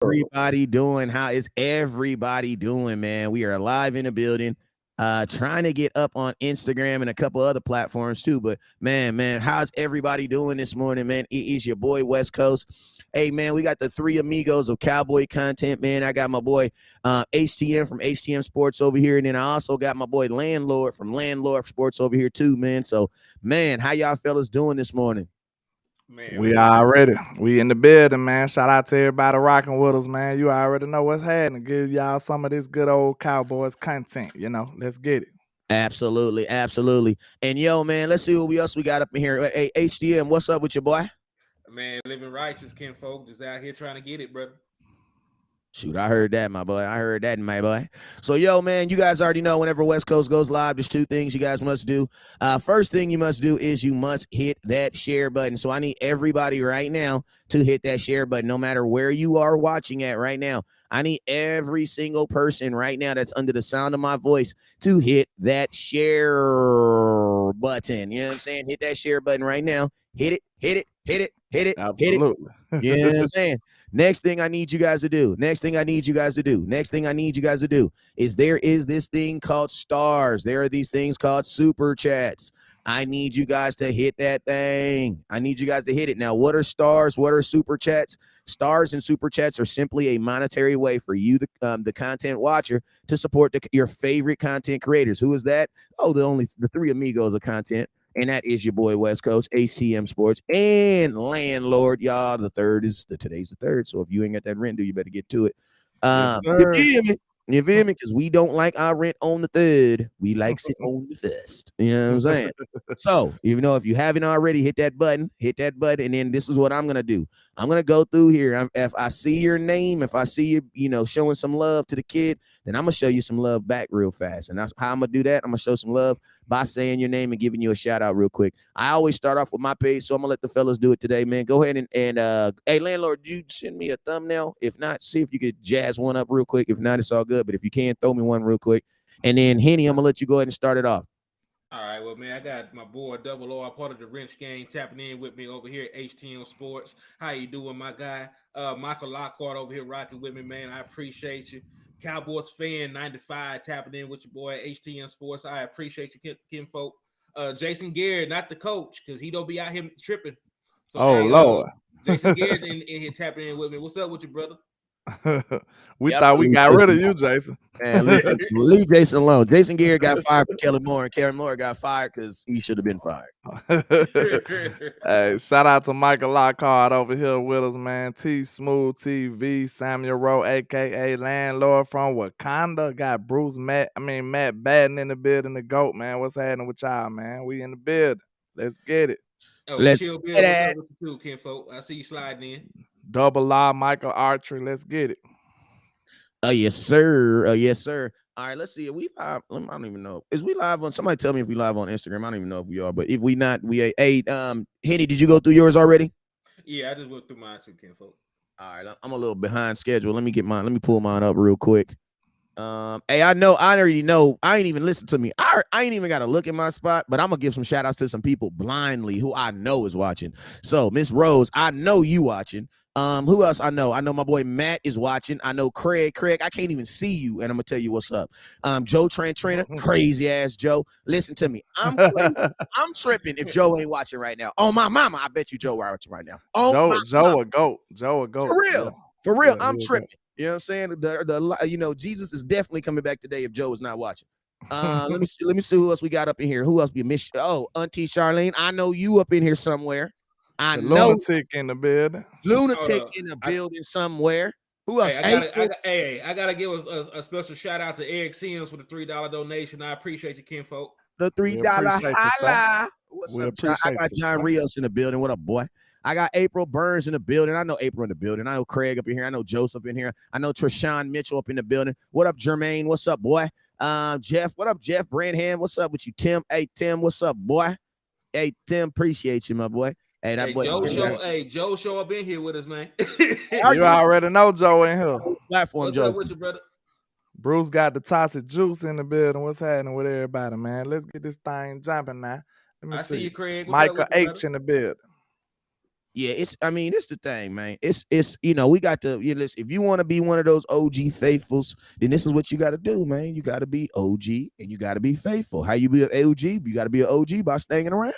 Everybody doing? How is everybody doing, man? We are live in the building, trying to get up on Instagram and a couple other platforms too. But man, how's everybody doing this morning, man? It is your boy West Coast. Hey, man, we got the three amigos of Cowboy content, man. I got my boy HTM from HTM Sports over here, and then I also got my boy Landlord from Landlord Sports over here too, man. So, man, how y'all fellas doing this morning? Man, We in the building, man. Shout out to everybody rocking with us, man. You already know what's happening. Give y'all some of this good old Cowboys content. Let's get it. Absolutely. And yo, man, let's see what else we got up in here. Hey, HDM, what's up with your boy? man, living righteous, kinfolk, just out here trying to get it, brother. Shoot, I heard that, my boy. I heard that, my boy. So, yo, man, you guys already know whenever West Coast goes live, there's two things you guys must do. First thing you must do is you must hit that share button. So I need everybody right now to hit that share button, no matter where you are watching at right now. I need every single person right now that's under the sound of my voice to hit that share button. You know what I'm saying? Hit that share button right now. Hit it, hit it, hit it, hit it, Absolutely. hit it. You know what I'm saying? Next thing I need you guys to do is there is this thing called stars. There are these things called super chats. I need you guys to hit that thing. I need you guys to hit it. Now, what are stars? What are super chats? Stars and super chats are simply a monetary way for you, the content watcher, to support your favorite content creators. Who is that? Oh, the three amigos of content. And that is your boy West Coast, ACM Sports, and Landlord. Y'all, today's the third. So if you ain't got that rent due, you better get to it. Yes, You sir. feel me? You feel me? Because we don't like our rent on the third. We likes it on the first. You know what I'm saying? So, if you haven't already, hit that button, and then this is what I'm gonna do. I'm gonna go through here. If I see your name, if I see you, showing some love to the kid, then I'm gonna show you some love back real fast. And that's how I'm gonna do that. I'm gonna show some love by saying your name and giving you a shout out real quick. I always start off with my page, so I'm gonna let the fellas do it today, man. Go ahead and hey, Landlord, you send me a thumbnail. If not, see if you could jazz one up real quick. If not, it's all good. But if you can, throw me one real quick. And then Henny, I'm gonna let you go ahead and start it off. All right, well, man, I got my boy Double O, part of the Wrench Gang, tapping in with me over here at HTM Sports. How you doing, my guy? Michael Lockhart over here rocking with me, man. I appreciate you. Cowboys fan 95 tapping in with your boy HTM Sports. I appreciate you, kinfolk. Jason Garrett, not the coach, because he don't be out here tripping. So, Oh, hey, Lord. Jason Garrett in here tapping in with me. What's up with you, brother? We Yep, thought we leave got rid Jason of you, alone. Jason. Man, leave Jason alone. Jason Garrett got fired for Kellen Moore, and Kellen Moore got fired because he should have been fired. Hey, shout out to Michael Lockhart over here with us, man. T Smooth TV, Samuel Rowe, aka Landlord from Wakanda. Got Matt Batten in the building, the GOAT, man. What's happening with y'all, man? We in the building. Let's get it. Oh, Let's Chill get Bill, what's it. up with you too, kinfolk? I see you sliding in. Double law, Michael Archery. Let's get it. Yes, sir. Yes, sir. All right, let's see. Are we live? I don't even know. Is we live on? Somebody tell me if we live on Instagram. I don't even know if we are, but if we not, we. Hey, Henny, did you go through yours already? Yeah, I just went through mine too, kinfolk. All right, I'm a little behind schedule. Let me pull mine up real quick. Hey, I already know. I ain't even listened to me. I ain't even got to look in my spot, but I'm gonna give some shout outs to some people blindly who I know is watching. So, Miss Rose, I know you watching. Who else I know? I know my boy Matt is watching. I know Craig. Craig, I can't even see you, and I'm gonna tell you what's up. Joe Trantrina, crazy ass Joe. Listen to me. I'm crazy. I'm tripping if Joe ain't watching right now. Oh my mama, I bet you Joe watching right now. Oh my Joe a GOAT. Joe a GOAT. for real. Yeah. For real, Yeah, I'm he a tripping. You know what I'm saying? Jesus is definitely coming back today if Joe is not watching. Let me see. Let me see who else we got up in here. Who else be miss? Oh, Auntie Charlene. I know you up in here somewhere. I The know lunatic in the building. Hold lunatic up. in the building somewhere. Who else? April, I gotta give a special shout out to Eric Sims for the $3 donation. I appreciate you, kinfolk. the We $3 appreciate you, sir. holla. What's We up, John? I appreciate got you, John sir. Rios in the building. What up, boy? I got April Burns in the building. I know April in the building. I know Craig up in here. I know Joseph in here. I know Treshawn Mitchell up in the building. What up, Jermaine? What's up, boy? Jeff. What up, Jeff Brandham? What's up with you, Tim? Hey, Tim. What's up, boy? Hey, Tim. Appreciate you, my boy. Hey, that Hey, boy. Joe show up in here with us, man. You already know Joe in here. Platform, What's up Joe. with you, brother? Bruce got the toxic juice in the building. What's happening with everybody, man? Let's get this thing jumping now. Let me I see see. you, Craig. What's up Michael with you, brother? H in the building. Yeah, it's the thing, man. It's we got to listen, if you want to be one of those OG faithfuls, then this is what you got to do, man. You got to be OG and you got to be faithful. How you be an OG? You got to be an OG by staying around.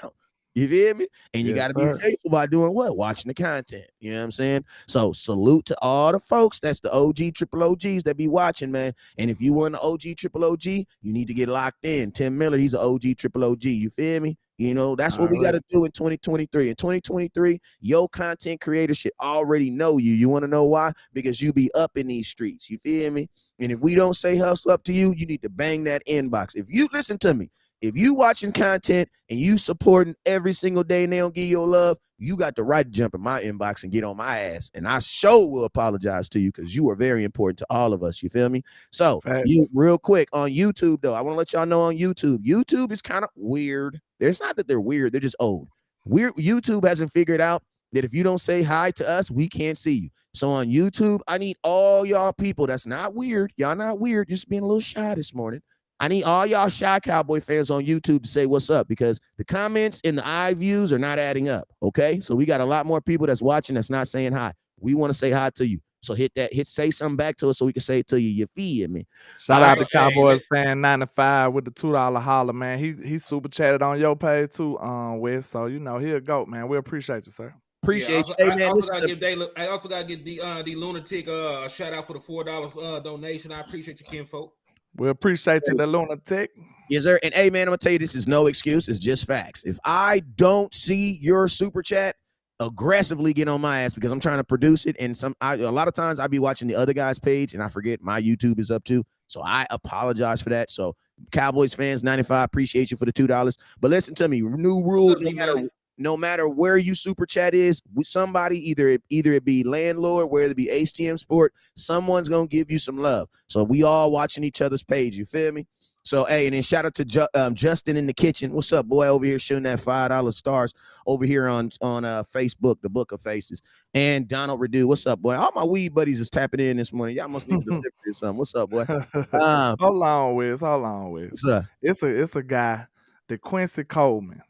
You feel me? And you Yes, got to be sir. faithful by doing what? Watching the content. You know what I'm saying? So salute to all the folks. That's the OG triple OGs that be watching, man. And if you want an OG triple OG, you need to get locked in. Tim Miller, he's an OG triple OG. You feel me? That's what we got Already. to do in 2023. In 2023, your content creator should already know you. You want to know why? Because you be up in these streets. You feel me? And if we don't say hustle up to you, you need to bang that inbox. If you listen to me, if you watching content and you supporting every single day and they don't give you love, you got the right to jump in my inbox and get on my ass. And I sure will apologize to you because you are very important to all of us. You feel me? So you Facts. real quick on YouTube, though, I want to let y'all know on YouTube. YouTube is kind of weird. It's not that they're weird, they're just old. Weird YouTube hasn't figured out that if you don't say hi to us, we can't see you. So on YouTube, I need all y'all people that's not weird. Y'all not weird, just being a little shy this morning. I need all y'all shy Cowboy fans on YouTube to say what's up because the comments and the eye views are not adding up. Okay. So we got a lot more people that's watching that's not saying hi. We want to say hi to you. So say something back to us so we can say it to you. You feel me? Shout All out right. to Cowboys fan 95 with the $2 holler, man. He super chatted on your page too, Wes. So he'll go, man. We appreciate you, sir. Yeah, Appreciate also, you. Hey I man, also listen gotta to give I also gotta give the lunatic a shout out for the $4 donation. I appreciate you, kinfolk. We appreciate you, the lunatic. Yes, sir. And hey, man, I'm gonna tell you, this is no excuse. It's just facts. If I don't see your super chat, aggressively get on my ass because I'm trying to produce it. And a lot of times I be watching the other guy's page and I forget my YouTube is up too. So I apologize for that. So Cowboys fans 95, appreciate you for the $2. But listen to me, new What's rule: up, D-Money? no matter where you super chat is, with somebody, either it be landlord, whether it be HTM Sport, someone's gonna give you some love. So we all watching each other's page. You feel me? So hey, and then shout out to Justin in the kitchen. What's up, boy? Over here shooting that $5 stars over here on Facebook, the Book of Faces. And Donald Redu, what's up, boy? All my weed buddies is tapping in this morning. Y'all must need a delivery or something. What's up, boy? Hold on, Wiz. Hold on, Wiz. What's up? It's a guy, the Quincy Coleman.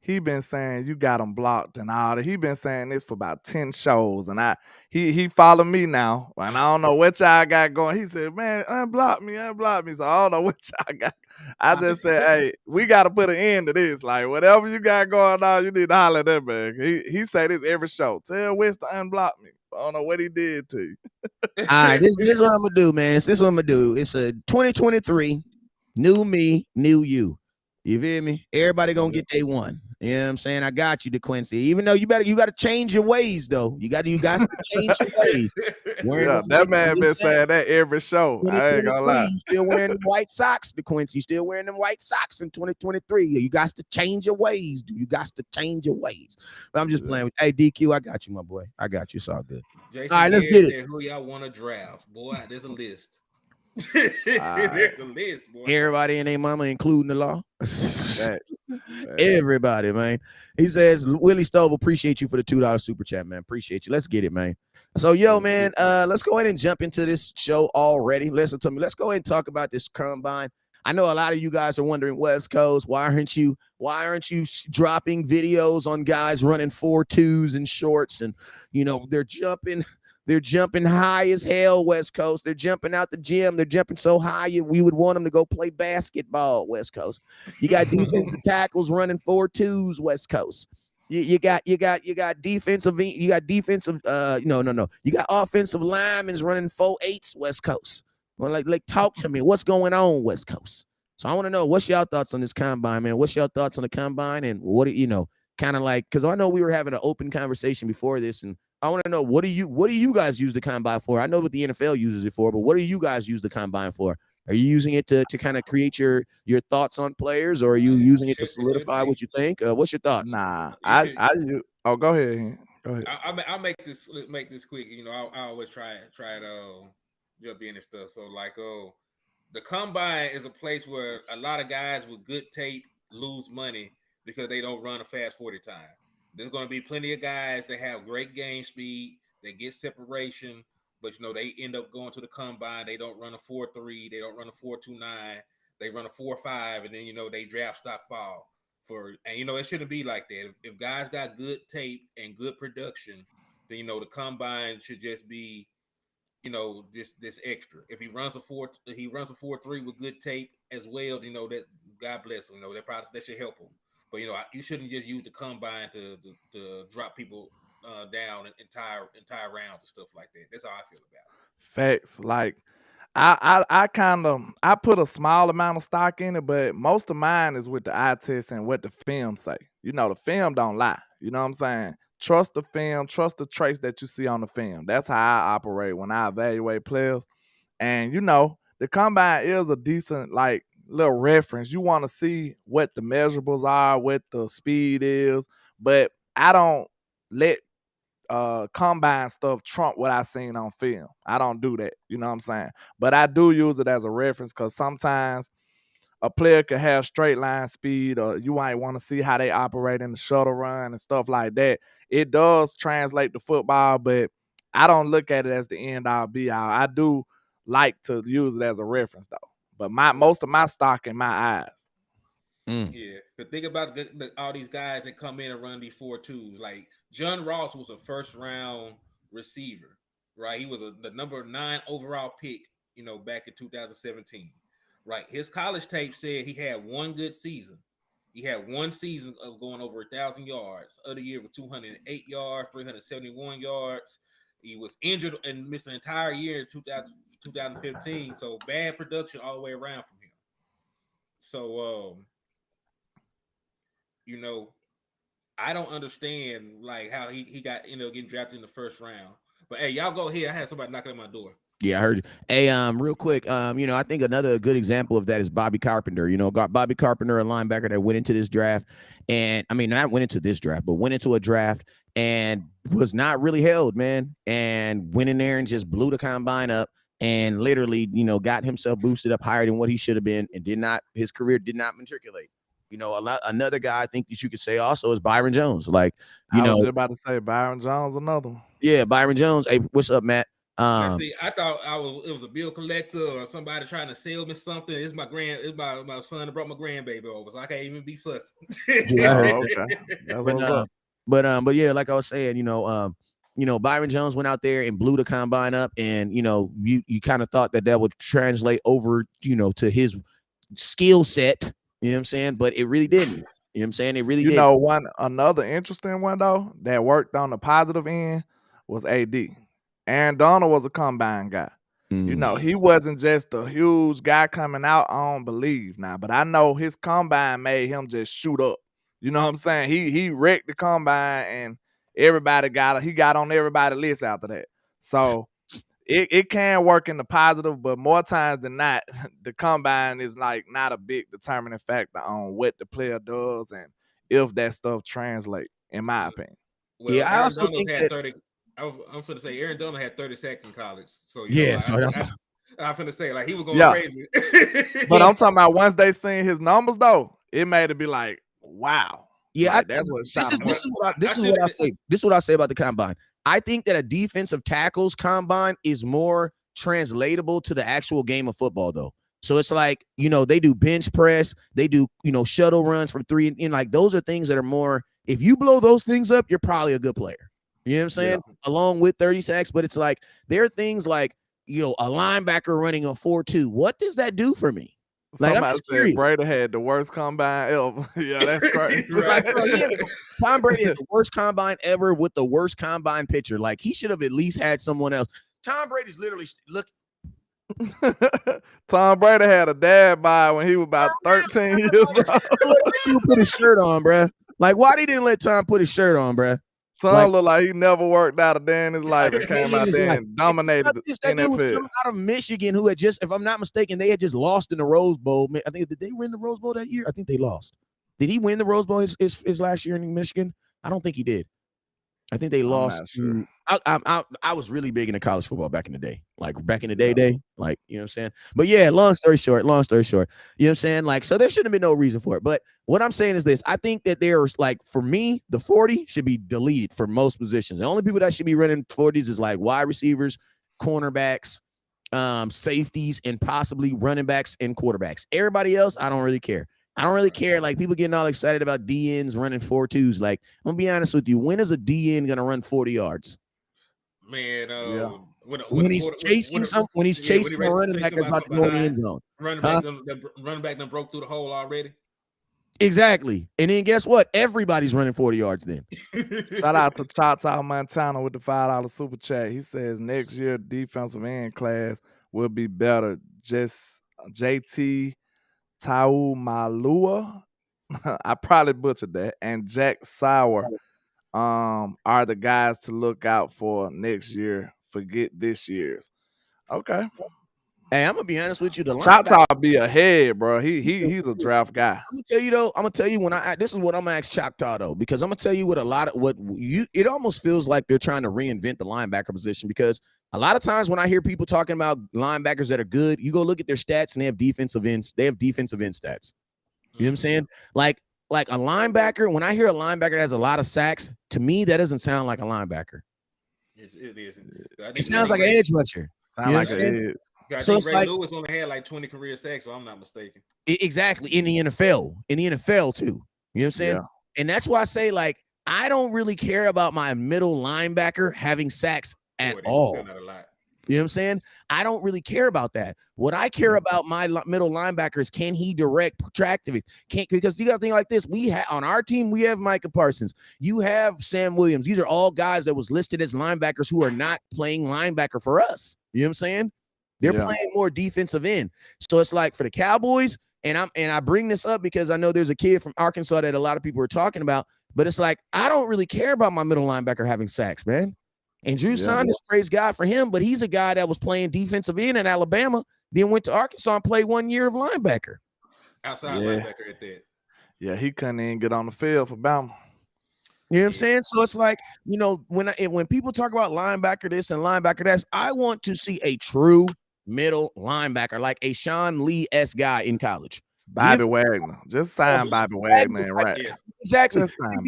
He been saying you got him blocked and all that. He been saying this for about 10 shows. And he followed me now. And I don't know what y'all got going. He said, man, unblock me. So I don't know what y'all got. I just said, hey, we got to put an end to this. Like, whatever you got going on, you need to holler at that man. He say this every show. Tell Wes to unblock me. I don't know what he did to you. All right, this is what I'm gonna do, man. This is what I'm gonna do. It's a 2023, new me, new you. You feel me? Everybody gonna get day one. You know what I'm saying? I got you, DeQuincy. Even though you got to change your ways, though. You got to change your ways. Wearing Yeah, them that man been saying that every show. I ain't gonna 2023, lie. you still wearing them white socks, DeQuincy. You still wearing them white socks in 2023. You got to change your ways, dude. You got to change your ways. But I'm just playing with. Hey, DQ, I got you, my boy. I got you. It's all good. Jason All right, let's Garrett get it. said, "Who y'all want to draft, boy? There's a list. Right. There's a list, boy. Everybody and their mama, including the law. Facts. Everybody, man. He says, Willie Stove, appreciate you for the $2 super chat, man. Appreciate you. Let's get it, man. So, yo, man, let's go ahead and jump into this show already. Listen to me. Let's go ahead and talk about this combine. I know a lot of you guys are wondering, West Coast, why aren't you dropping videos on guys running 4.2s and shorts? And they're jumping high as hell, West Coast. They're jumping out the gym. They're jumping so high we would want them to go play basketball, West Coast. You got defensive tackles running 4.2s, West Coast. You got defensive. You got defensive. No. You got offensive linemen running 4.8s, West Coast. Well, like talk to me. What's going on, West Coast? So I want to know what's y'all thoughts on this combine, man. What's your thoughts on the combine, and what kind of like, because I know we were having an open conversation before this, and I want to know what do you guys use the combine for? I know what the NFL uses it for, but what do you guys use the combine for? Are you using it to kind of create your thoughts on players, or are you using it to solidify what you think? What's your thoughts? Nah, You should. oh, go ahead. Go ahead. I'll make this quick. I always try to jump in and stuff. So like, the combine is a place where a lot of guys with good tape lose money because they don't run a fast 40 time. There's going to be plenty of guys that have great game speed, they get separation, but they end up going to the combine. They don't run a 4.3, they don't run a 4.29, they run a 4.5, and then they draft stock fall. And it shouldn't be like that. If guys got good tape and good production, then the combine should just be this extra. If he runs a 4.3 with good tape as well, that God bless him. That should help him. But you shouldn't just use the combine to drop people down entire rounds and stuff like that. That's how I feel about it. Facts. Like I kind of I put a small amount of stock in it, but most of mine is with the eye test and what the film say. The film don't lie. You know what I'm saying? Trust the film, trust the traits that you see on the film. That's how I operate when I evaluate players. And the combine is a decent like little reference. You want to see what the measurables are, what the speed is, but I don't let combine stuff trump what I seen on film. I don't do that. You know what I'm saying? But I do use it as a reference because sometimes a player could have straight line speed, or you might want to see how they operate in the shuttle run and stuff like that. It does translate to football, but I don't look at it as the end all be all. I do like to use it as a reference though. But most of my stock in my eyes. Yeah, but think about all these guys that come in and run these 4.2s. Like John Ross was a first round receiver, right? He was the number 9 overall pick, back in 2017, right? His college tape said he had one good season. He had one season of going over 1,000 yards. Other year with 208 yards, 371 yards. He was injured and missed an entire year in 2015. So bad production all the way around from him. So I don't understand like how he got getting drafted in the first round. But hey, y'all go ahead. I had somebody knocking at my door. Yeah, I heard you. Hey, real quick, I think another good example of that is Bobby Carpenter. Got Bobby Carpenter, a linebacker that went into this draft, and I mean, not went into this draft, but went into a draft and was not really held, man, and went in there and just blew the combine up and literally, got himself boosted up higher than what he should have been, and his career did not matriculate. Another guy I think that you could say also is Byron Jones. Like, I was just about to say Byron Jones, another one. Yeah, Byron Jones. Hey, what's up, Matt? Now, see, I thought it was a bill collector or somebody trying to sell me something. It's my son that brought my grandbaby over, so I can't even be fussing. Okay. That's what's up. But yeah, like I was saying, Byron Jones went out there and blew the combine up, and you kind of thought that would translate over, to his skill set. You know what I'm saying? But it really didn't. You know what I'm saying? It really didn't. Another interesting one though that worked on the positive end was AD. Aaron Donald was a combine guy. He wasn't just a huge guy coming out. I don't believe now, but I know his combine made him just shoot up. You know what I'm saying? He wrecked the combine, and he got on everybody's list after that. So it can work in the positive, but more times than not, the combine is like not a big determining factor on what the player does and if that stuff translates, in my opinion. Well, yeah, I also think had 30. I'm finna say Aaron Donald had 30 sacks in college. So I'm finna say like he was going crazy. But I'm talking about once they seen his numbers though, it made it be like, wow. Yeah, like, that's what shot him. This is what I say. This is what I say about the combine. I think that a defensive tackles combine is more translatable to the actual game of football, though. So it's like, they do bench press, they do, shuttle runs from 3, and like those are things that are more. If you blow those things up, you're probably a good player. You know what I'm saying? Yeah. Along with 30 sacks, but it's like there are things like, a linebacker running a 4.2. What does that do for me? Like, somebody said Brady had the worst combine ever. Yeah, that's crazy. Like, Tom Brady had the worst combine ever with the worst combine pitcher. Like, he should have at least had someone else. Tom Brady's literally Tom Brady had a dad bod when he was about 13 years old. He put his shirt on, bruh. Like, why they didn't let Tom put his shirt on, bruh? Tom looked like he never worked out a day in his life and came out there and dominated the NFL. That was coming out of Michigan, who had just, if I'm not mistaken, they had just lost in the Rose Bowl. I think, did they win the Rose Bowl that year? I think they lost. Did he win the Rose Bowl his last year in Michigan? I don't think he did. I think they lost. Sure. I was really big into college football back in the day. Like back in the day, like, you know what I'm saying? But yeah, long story short, you know what I'm saying? Like, so there shouldn't have been no reason for it. But what I'm saying is this, I think that there's like, for me, the 40 should be deleted for most positions. The only people that should be running 40s is like wide receivers, cornerbacks, safeties, and possibly running backs and quarterbacks. Everybody else, I don't really care. I don't really care. Like people getting all excited about DNs running 4.2s. Like I'm gonna be honest with you. When is a DN gonna run 40 yards? Man, Yeah. when When he's chasing when he's yeah, when he chasing a raced to running chase back that's somebody about from to go in the behind, end zone. running back them broke through the hole already. Exactly. And then guess what? Everybody's running 40 yards then. Shout out to Choctaw Montana with the $5 super chat. He says next year defensive end class will be better. Just JT Taumalua, I probably butchered that, and Jack Sauer are the guys to look out for next year. Forget this year's. Okay. Hey, I'm gonna be honest with you. The linebacker. Choctaw be ahead, bro. He's a draft guy. I'm gonna tell you though. I'm gonna tell you when this is what I'm gonna ask Choctaw though, because I'm gonna tell you what it almost feels like they're trying to reinvent the linebacker position, because a lot of times when I hear people talking about linebackers that are good, you go look at their stats and they have defensive ends. They have defensive end stats. You know what I'm saying? Like a linebacker. When I hear a linebacker that has a lot of sacks, to me that doesn't sound like a linebacker. It is. It sounds like an edge rusher. Sound like an edge. I So think it's Ray like Lewis only had like 20 career sacks, so I'm not mistaken. exactly in the NFL too. You know what I'm saying? Yeah. And that's why I say like I don't really care about my middle linebacker having sacks at all. Not a lot. You know what I'm saying? I don't really care about that. What I care about my middle linebacker is, can he direct tractive? Because you got to think like this. We have on our team, we have Micah Parsons. You have Sam Williams. These are all guys that was listed as linebackers who are not playing linebacker for us. You know what I'm saying? They're playing more defensive end. So it's like for the Cowboys, and I bring this up because I know there's a kid from Arkansas that a lot of people are talking about, but it's like I don't really care about my middle linebacker having sacks, man. And Drew Saunders, praise God for him, but he's a guy that was playing defensive end in Alabama, then went to Arkansas and played 1 year of linebacker. Outside linebacker at that. Yeah, he couldn't even get on the field for Bama. You know what I'm saying? So it's like, you know, when people talk about linebacker this and linebacker that, I want to see a true middle linebacker, like a Sean Lee-esque guy in college. Bobby Wagner. Just sign Bobby Wagner, right? Exactly. To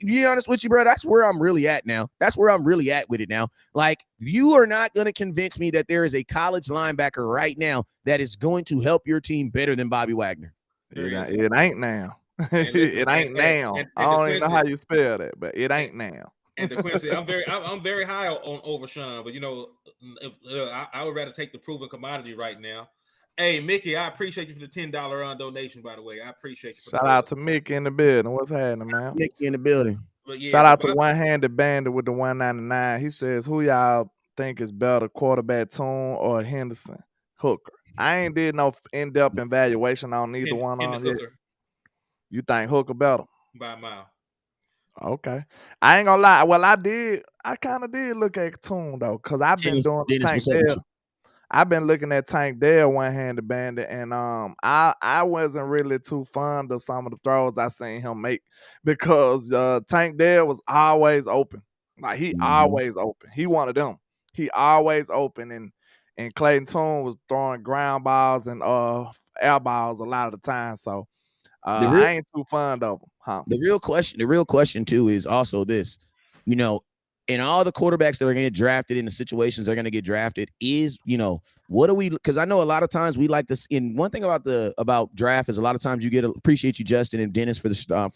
be honest with you, bro, that's where I'm really at now. That's where I'm really at with it now. Like, you are not going to convince me that there is a college linebacker right now that is going to help your team better than Bobby Wagner. It ain't now. It ain't now. I don't even know how you spell that, but it ain't now. And DeQuincy, I'm very high on Overshawn, but you know, I would rather take the proven commodity right now. Hey, Mickey, I appreciate you for the $10 donation, by the way. I appreciate you. Shout out to Mickey in the building. What's happening, man? Mickey in the building. Shout out to One-Handed Bandit with the 199. He says, who y'all think is better, quarterback Tune or Henderson? Hooker. I ain't did no in-depth evaluation on neither one of them yet. You think Hooker better? By a mile. Okay. I ain't gonna lie. Well, I kind of did look at Tune, though, because I've been doing Tank Dell. I've been looking at Tank Dell, One-Handed Bandit, and I wasn't really too fond of some of the throws I seen him make, because Tank Dell was always open. Like, he always open. He one of them. He always open, and Clayton Tune was throwing ground balls and air balls a lot of the time. So I ain't too fond of him. Huh? The real question too is also this, you know, and all the quarterbacks that are going to get drafted in the situations they're going to get drafted is, you know, what do we, because I know a lot of times we like this. And one thing about draft is a lot of times you appreciate you, Justin and Dennis, for the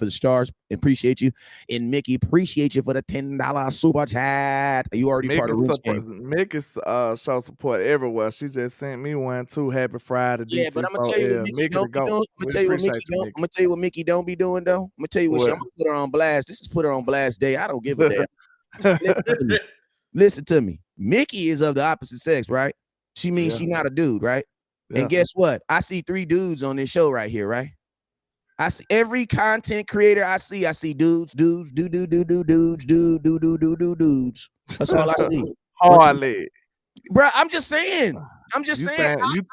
stars. Appreciate you. And Mickey, appreciate you for the $10 super chat. You already Mickey part of Roots game. Mickey's show support everywhere. She just sent me one too. Happy Friday, yeah, DC. But I'm gonna tell you what Mickey don't be doing. I'm gonna tell you what Mickey don't be doing though. I'm gonna tell you what I'm gonna put her on blast. This is put her on blast day. I don't give a damn. Listen to me. Mickey is of the opposite sex, right? She means she's not a dude, right? Yeah. And guess what? I see 3 dudes on this show right here, right? I see every content creator I see dudes. That's all I see. Hardly. Bro, I'm just saying. You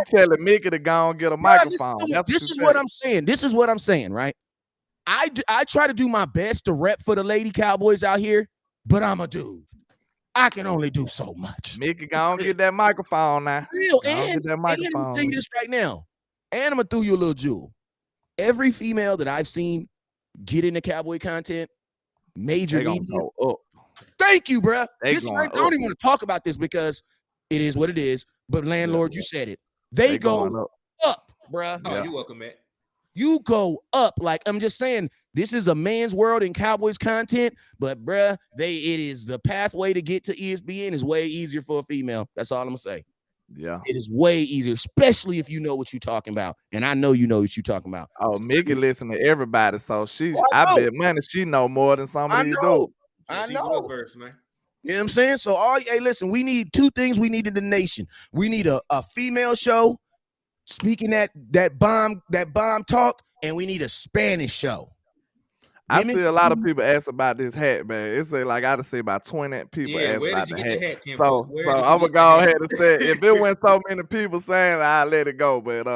telling Mickey to go and get a microphone. This is what I'm saying. This is what I'm saying, right? I try to do my best to rep for the lady Cowboys out here, but I'm a dude. I can only do so much. Mickey, go and get that microphone now. Real, and I'm gonna tell you this right now. And I'm gonna throw you a little jewel. Every female that I've seen get into Cowboy content, major media. Go up. Thank you, bro. I don't even want to talk about this because it is what it is. But landlord, you said it. They go up, bro. Oh, you're welcome, man. You go up. Like, I'm just saying, this is a man's world in Cowboys content, but bruh, it is the pathway to get to ESPN is way easier for a female. That's all I'm gonna say. Yeah. It is way easier, especially if you know what you're talking about. And I know you know what you're talking about. Oh, Mickey listen to everybody, so Oh, I I know. bet money she know more than some of I these know. dudes. Yeah, I she well know. versed, man. You know what I'm saying? So, hey, listen, we need two things we need in the nation. We need a female show speaking that bomb talk, and we need a Spanish show. I Women, see a lot of people ask about this hat, man. It's like I see about 20 people Yeah, ask where did about you the get the hat. hat, Kimbo? So Where did you I'm gonna get the go hat? ahead and say if it went so many people saying it, I let it go. But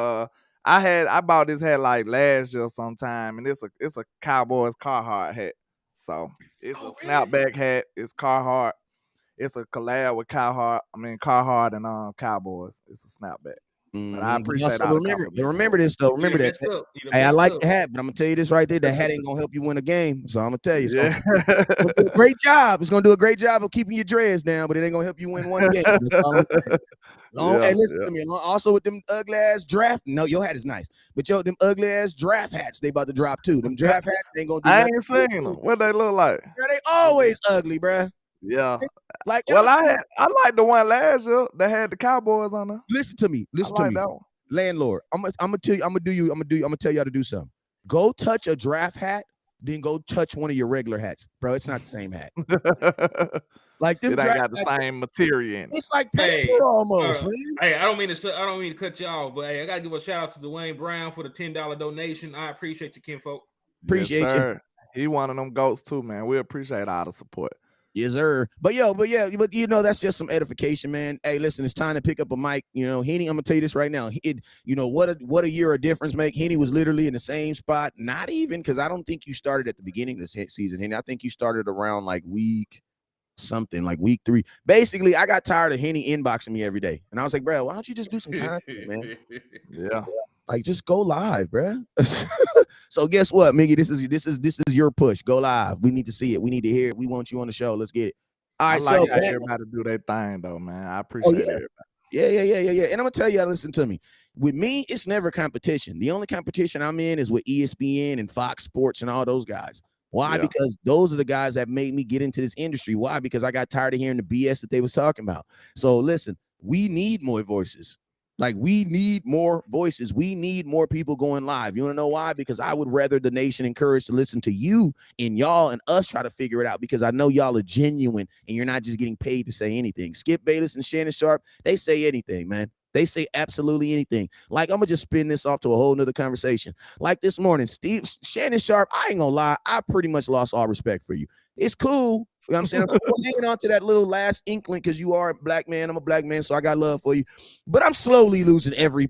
I bought this hat like last year sometime, and it's a Cowboys Carhartt hat. So it's a Really? snapback hat. It's Carhartt. It's a collab with Carhartt and Cowboys. It's a snapback. But I But appreciate also all the remember compliments though. this though. You Remember done that. messed up. You done Hey, I messed like up. the hat, but I'm gonna tell you this right there. That hat ain't gonna help you win a game. So I'm gonna tell you, it's Yeah. gonna do a great job. It's gonna do a great job of keeping your dreads down, but it ain't gonna help you win one game. That's all I'm saying. Yeah, Hey, listen yeah. to me. Also with them ugly ass draft. No, your hat is nice, but them ugly ass draft hats they about to drop too. Them draft hats ain't gonna do I nothing. ain't seen them. What they look like? Girl, they always ugly, bruh. Yeah. Like Well, y'all, I like the one last year that had the Cowboys on there. listen to me. I Listen to like me. that one. Landlord, I'm gonna tell you, I'm gonna tell you how to do something. Go touch a draft hat, then go touch one of your regular hats, bro. It's not the same hat. Like them It ain't draft got the hats, same material in it. it's like paper Hey, almost, man. hey, I don't mean to cut you off, but hey, I gotta give a shout out to Dwayne Brown for the $10 donation. I appreciate you, kinfolk. Yes, Appreciate you. sir. He one of them goats too, man. We appreciate all the support. Yes, sir. But that's just some edification, man. Hey, listen, it's time to pick up a mic. Henny, I'm gonna tell you this right now. What a year of difference make. Henny was literally in the same spot. Not even because I don't think you started at the beginning of this season, Henny. I think you started around like week 3. Basically, I got tired of Henny inboxing me every day, and I was like, bro, why don't you just do some content, man? Yeah. Like, just go live, bro. So guess what, Miggy? This is your push. Go live. We need to see it. We need to hear it. We want you on the show. Let's get it. All I right. like So how everybody do their thing though, man. I oh appreciate yeah. it. Yeah. And I'm gonna tell you, listen to me. With me, it's never competition. The only competition I'm in is with ESPN and Fox Sports and all those guys. Why? Yeah. Because those are the guys that made me get into this industry. Why? Because I got tired of hearing the BS that they was talking about. So listen, we need more voices. Like, we need more voices. We need more people going live. You want to know why? Because I would rather the nation encourage to listen to you and y'all and us try to figure it out, because I know y'all are genuine and you're not just getting paid to say anything. Skip Bayless and Shannon Sharp, they say anything, man. They say absolutely anything. Like, I'm gonna just spin this off to a whole nother conversation. Like this morning, Shannon Sharp, I ain't gonna lie, I pretty much lost all respect for you. It's cool. You know what I'm saying? I'm still hanging on to that little last inkling because you are a black man. I'm a black man, so I got love for you. But I'm slowly losing every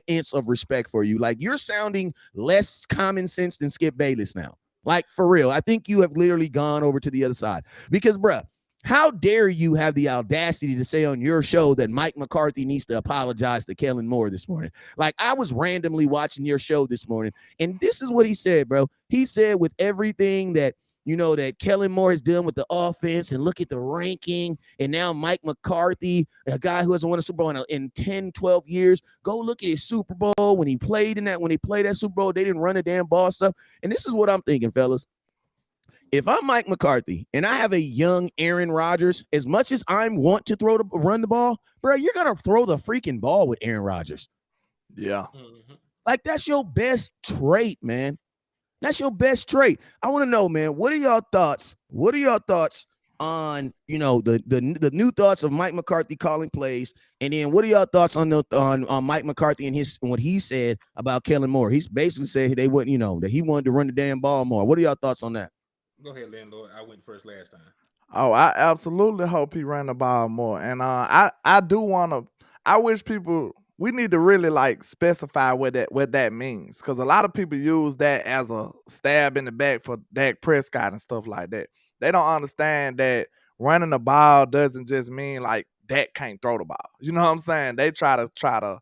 inch of respect for you. Like, you're sounding less common sense than Skip Bayless now. Like, for real. I think you have literally gone over to the other side. Because, bruh, how dare you have the audacity to say on your show that Mike McCarthy needs to apologize to Kellen Moore this morning? Like, I was randomly watching your show this morning, and this is what he said, bro. He said, with everything that that Kellen Moore has done with the offense, and look at the ranking, and now Mike McCarthy, a guy who hasn't won a Super Bowl in 10, 12 years, go look at his Super Bowl when he played that Super Bowl, they didn't run the damn ball stuff. And this is what I'm thinking, fellas. If I'm Mike McCarthy and I have a young Aaron Rodgers, as much as I want to run the ball, bro, you're going to throw the freaking ball with Aaron Rodgers. Yeah. Mm-hmm. Like, that's your best trait, man. That's your best trait. I want to know, man, what are y'all thoughts? What are your thoughts on, the new thoughts of Mike McCarthy calling plays? And then what are y'all thoughts on Mike McCarthy and what he said about Kellen Moore? He's basically said they wouldn't, that he wanted to run the damn ball more. What are y'all thoughts on that? Go ahead, landlord. I went first last time. Oh, I absolutely hope he ran the ball more. And I do want to. I wish people. We need to really like specify what that means, because a lot of people use that as a stab in the back for Dak Prescott and stuff like that. They don't understand that running the ball doesn't just mean like Dak can't throw the ball. You know what I'm saying? They try to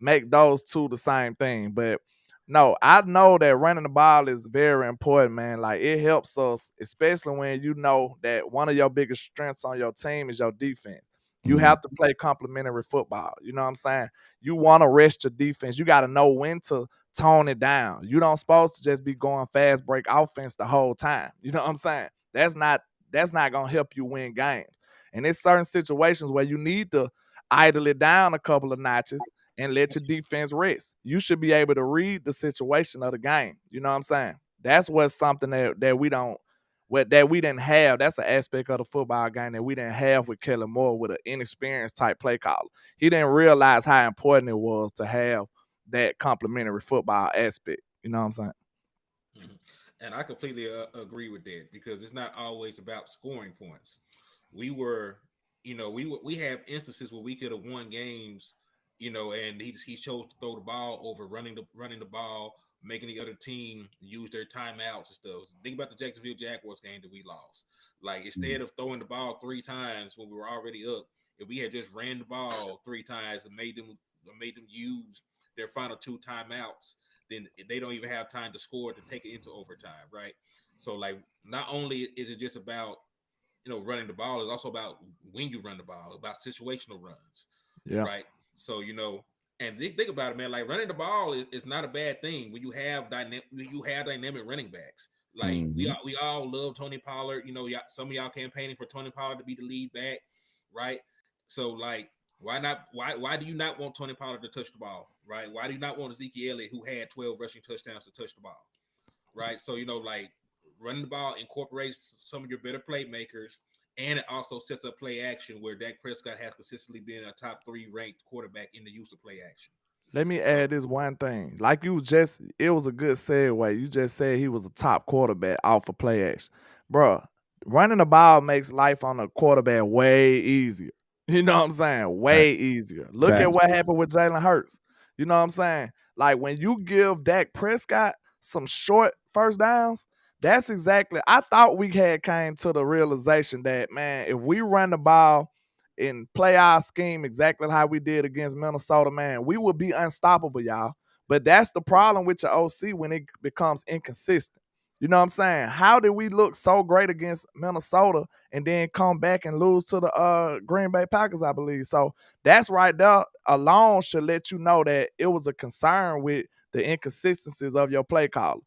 make those two the same thing. But no, I know that running the ball is very important, man. Like, it helps us, especially when you know that one of your biggest strengths on your team is your defense. You have to play complementary football. You know what I'm saying? You want to rest your defense. You got to know when to tone it down. You don't supposed to just be going fast break offense the whole time. You know what I'm saying? That's not gonna help you win games. And there's certain situations where you need to idle it down a couple of notches and let your defense rest. You should be able to read the situation of the game. You know what I'm saying? That's what's something that we don't that we didn't have. That's an aspect of the football game that we didn't have with Kellen Moore, with an inexperienced type play caller. He didn't realize how important it was to have that complementary football aspect. You know what I'm saying? Mhm. And I completely agree with that, because it's not always about scoring points. We were, we have instances where we could have won games, and he chose to throw the ball over running the ball, making the other team use their timeouts and stuff. Think about the Jacksonville Jaguars game that we lost. Like, instead of throwing the ball 3 times when we were already up, if we had just ran the ball 3 times and made them use their final 2 timeouts, then they don't even have time to score to take it into overtime, right? So, like, not only is it just about running the ball, it's also about when you run the ball, about situational runs, Yeah. right? So, and think about it, man. Like, running the ball is not a bad thing when you have dynamic running backs. Like, we all love Tony Pollard. Some of y'all campaigning for Tony Pollard to be the lead back, right? So, like, why not? Why do you not want Tony Pollard to touch the ball, right? Why do you not want Ezekiel Elliott, who had 12 rushing touchdowns, to touch the ball, right? So, like, running the ball incorporates some of your better playmakers, and it also sets up play action, where Dak Prescott has consistently been a top 3 ranked quarterback in the use of play action. Let me add this one thing. Like, it was a good segue. You just said he was a top quarterback off of play action. Bro, running the ball makes life on a quarterback way easier. You know what I'm saying? Way easier. Look at what happened with Jalen Hurts. You know what I'm saying? Like, when you give Dak Prescott some short first downs, that's exactly. I thought we had came to the realization that, man, if we run the ball and play our scheme exactly how we did against Minnesota, man, we will be unstoppable, y'all. But that's the problem with your OC when it becomes inconsistent. You know what I'm saying? How did we look so great against Minnesota and then come back and lose to the Green Bay Packers, I believe? So that's right there alone should let you know that it was a concern with the inconsistencies of your play caller.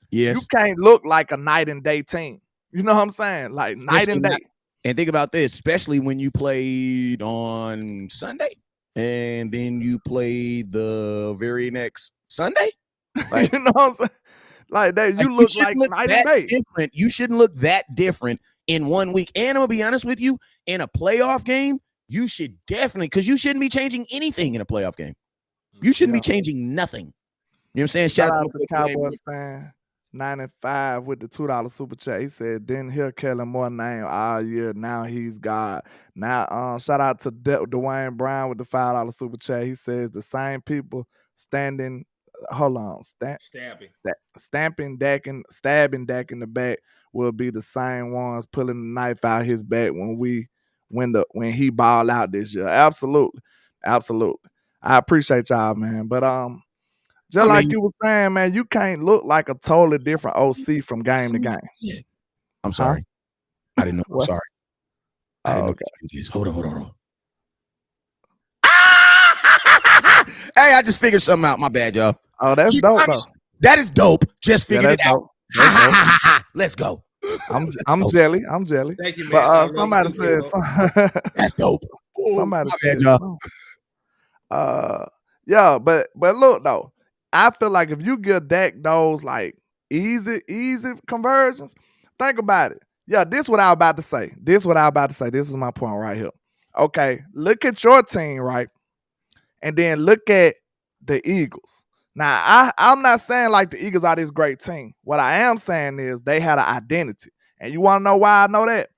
Yes. You can't look like a night and day team. You know what I'm saying? Like, night and day. And think about this, especially when you played on Sunday and then you played the very next Sunday. Like, you know what I'm saying? Like, that you look like night and day. Different. You shouldn't look that different in 1 week. And I'm gonna be honest with you, in a playoff game, you should definitely, because you shouldn't be changing anything in a playoff game. You shouldn't be changing nothing. You know what I'm saying? Shout out to the Cowboys fan. 95 with the $2 super chat. He said, didn't hear Kellen Moore name all year. Now he's God. Now, shout out to Dwayne Brown with the $5 super chat. He says the same people standing. Hold on, stabbing Dak in the back will be the same ones pulling the knife out his back when he ball out this year. Absolutely. I appreciate y'all, man. But like you were saying, man, you can't look like a totally different OC from game to game. I'm sorry. I didn't know. I'm sorry. I didn't know. Okay. Hold on. Hey, I just figured something out. My bad, y'all. Oh, that's dope, though. That is dope. Just figured it out. Let's go. I'm jelly. Thank you, man. But somebody said that's dope. Somebody said, yeah, but look though, I feel like if you give Dak those like easy conversions, think about it. Yeah, this is what I was about to say. This is my point right here. Okay, look at your team, right? And then look at the Eagles. Now, I'm not saying like the Eagles are this great team. What I am saying is they had an identity. And you want to know why I know that?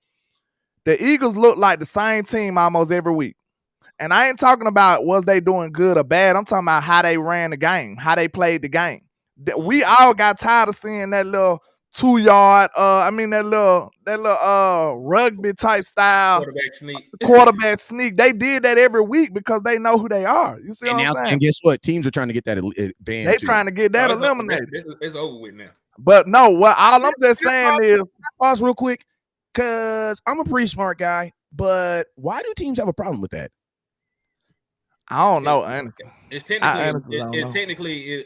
The Eagles look like the same team almost every week. And I ain't talking about was they doing good or bad. I'm talking about how they ran the game, how they played the game. We all got tired of seeing that little 2-yard, that little rugby type style quarterback sneak. They did that every week because they know who they are. You see what I'm saying? And guess what? Teams are trying to get that banned. They trying to get that eliminated. It's over with now. But no, what all I'm just saying is, pause real quick, because I'm a pretty smart guy. But why do teams have a problem with that? I don't know, honestly. It's I technically honestly don't know.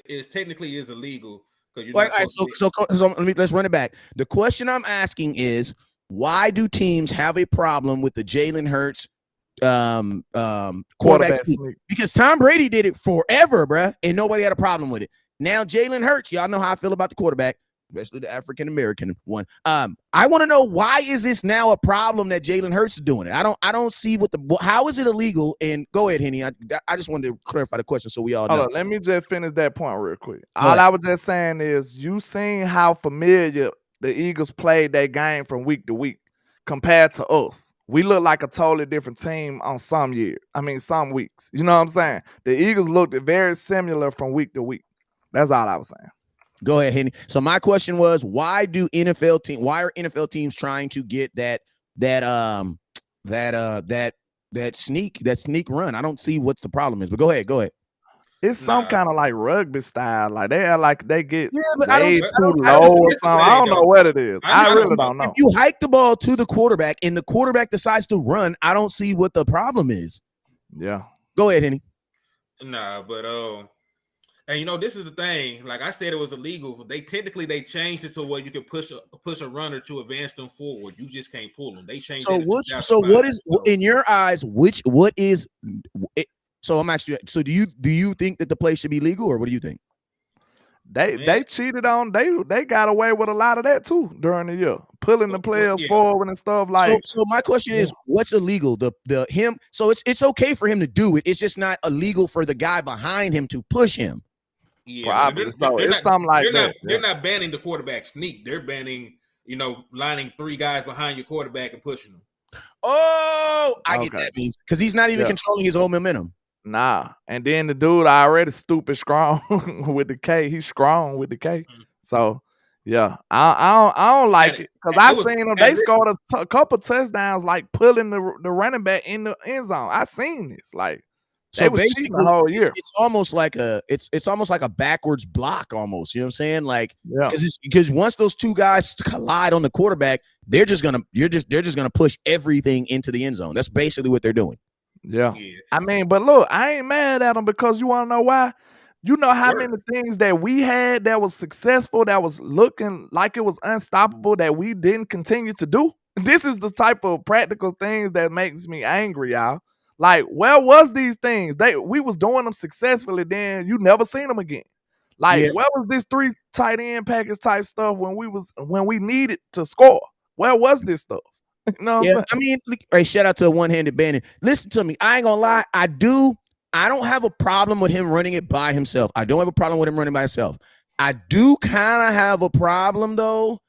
it's technically is illegal because you're Like, not all right, supposed to be. so let's run it back. The question I'm asking is, why do teams have a problem with the Jalen Hurts quarterback Quarterback sneak? sneak. Because Tom Brady did it forever, bruh, and nobody had a problem with it. Now Jalen Hurts, y'all know how I feel about the quarterback, especially the African American one. I want to know, why is this now a problem that Jalen Hurts is doing it? I don't see how is it illegal? And go ahead, Henny. I just wanted to clarify the question so we all know. Hold on, let me just finish that point real quick. Go All ahead. I was just saying is, you seen how familiar the Eagles played that game from week to week compared to us. We look like a totally different team on some weeks. You know what I'm saying? The Eagles looked very similar from week to week. That's all I was saying. Go ahead, Henny. So my question was, why are NFL teams trying to get that sneak run? I don't see what's the problem is, but go ahead. It's some kind of like rugby style. Like they get but way I too don't low or it's the something. I same, don't know though. what it is. I really don't know. If you hike the ball to the quarterback and the quarterback decides to run, I don't see what the problem is. Yeah. Go ahead, Henny. Nah, but and this is the thing. Like I said, it was illegal. They changed it so where you can push a runner to advance them forward. You just can't pull them. They changed that. So what is in your eyes? What is it? So I'm actually. So do you think that the play should be legal, or what do you think? They cheated on. They got away with a lot of that too during the year, pulling the players forward and stuff like. So my question is, what's illegal? Him. So it's okay for him to do it. It's just not illegal for the guy behind him to push him. Yeah, probably. So it's something like that. They're not banning the quarterback sneak. They're banning, lining three guys behind your quarterback and pushing them. Oh, I get that means because he's not even controlling his own momentum. Nah, and then the dude already stupid strong with the K. He's strong with the K. So yeah, I don't like it because I seen them. They scored a couple touchdowns like pulling the running back in the end zone. I seen this like. So basically, the whole year. It's almost like a backwards block, almost. You know what I'm saying? Like, because once those two guys collide on the quarterback, they're just gonna push everything into the end zone. That's basically what they're doing. Yeah. I mean, but look, I ain't mad at them because you want to know why? You know how many things that we had that was successful, that was looking like it was unstoppable, that we didn't continue to do. This is the type of practical things that makes me angry, y'all. Like, where was these things? We was doing them successfully, then you never seen them again. Like, where was this 3 tight end package type stuff when we needed to score? Where was this stuff? You know what I'm saying? I mean, hey, shout out to one-handed bandit. Listen to me. I ain't gonna lie. I don't have a problem with him running it by himself. I don't have a problem with him running by himself. I do kind of have a problem though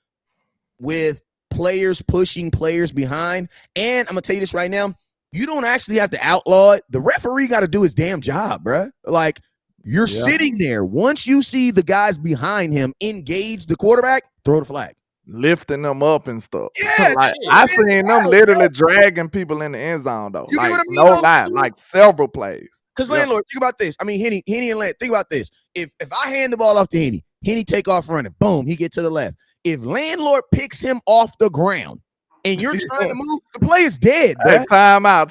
with players pushing players behind. And I'm gonna tell you this right now. You don't actually have to outlaw it. The referee got to do his damn job, bro. Like, you're sitting there. Once you see the guys behind him engage the quarterback, throw the flag. Lifting them up and stuff. Yeah, like, I seen them literally dragging people in the end zone, though. You like, know what I mean? No lie, like several plays. Because, Landlord, think about this. I mean, Henny and Land, think about this. If I hand the ball off to Henny take off running. Boom, he get to the left. If Landlord picks him off the ground, and you're trying to move, the play is dead, bro. Hey, time out.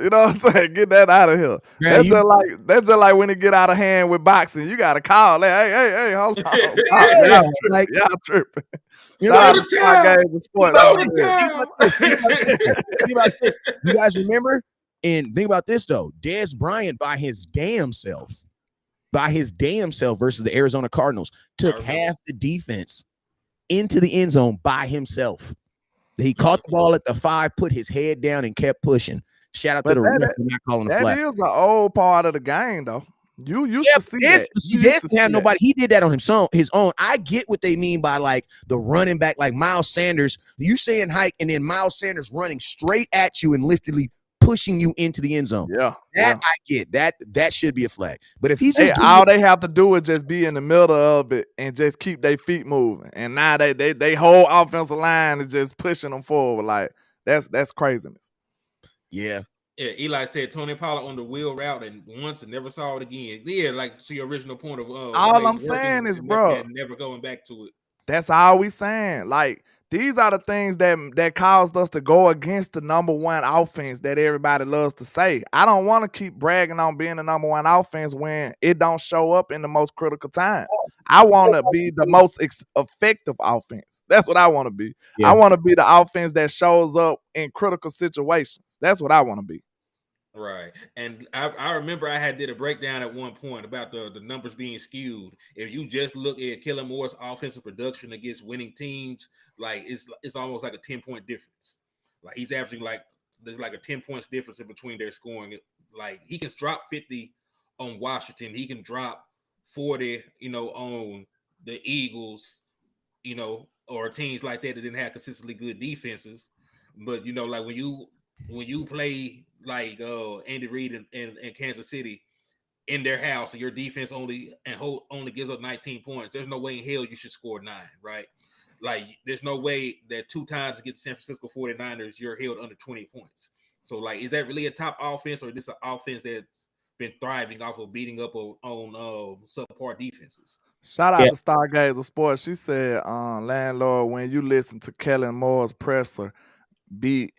You know what I'm saying? Get that out of here. Man, that's just like when it get out of hand with boxing. You got to call. Hey, hold on. Y'all tripping. Shout out to my games and sports. Think about this. You guys remember? And think about this, though. Dez Bryant, by his damn self versus the Arizona Cardinals, took half the defense into the end zone by himself. He caught the ball at the 5, put his head down, and kept pushing. Shout out to the ref for not calling the flag. That is an old part of the game, though. You used to see that. He didn't have nobody. He did that on his own. I get what they mean by like the running back, like Miles Sanders. You saying hike, and then Miles Sanders running straight at you and literally pushing you into the end zone. Yeah, I get that. That should be a flag. But if he's just all they have to do is just be in the middle of it and just keep their feet moving. And now they whole offensive line is just pushing them forward. Like that's craziness. Yeah, Eli said Tony Pollard on the wheel route and once and never saw it again. Yeah, like to your original point of all I'm saying is, bro, never going back to it. That's all we saying. Like, These are the things that caused us to go against the number one offense that everybody loves to say. I don't want to keep bragging on being the number one offense when it don't show up in the most critical times. I want to be the most effective offense. That's what I want to be. I Yeah. want to be the offense that shows up in critical situations. That's what I want to be. Right. And I remember I did a breakdown at one point about the numbers being skewed. If you just look at Kellen Moore's offensive production against winning teams, like it's almost like a 10-point difference. Like he's averaging there's like a 10 points difference in between their scoring. Like he can drop 50 on Washington. He can drop 40, on the Eagles, or teams like that didn't have consistently good defenses. But like when you play like Andy Reid and Kansas City in their house, and your defense only gives up 19 points, there's no way in hell you should score 9, right? Like there's no way that 2 times against San Francisco 49ers you're held under 20 points. So like, is that really a top offense, or is this an offense that's been thriving off of beating up on subpar defenses? Shout out Yeah. to Stargazer Sports. She said, landlord, when you listen to Kellen Moore's presser, he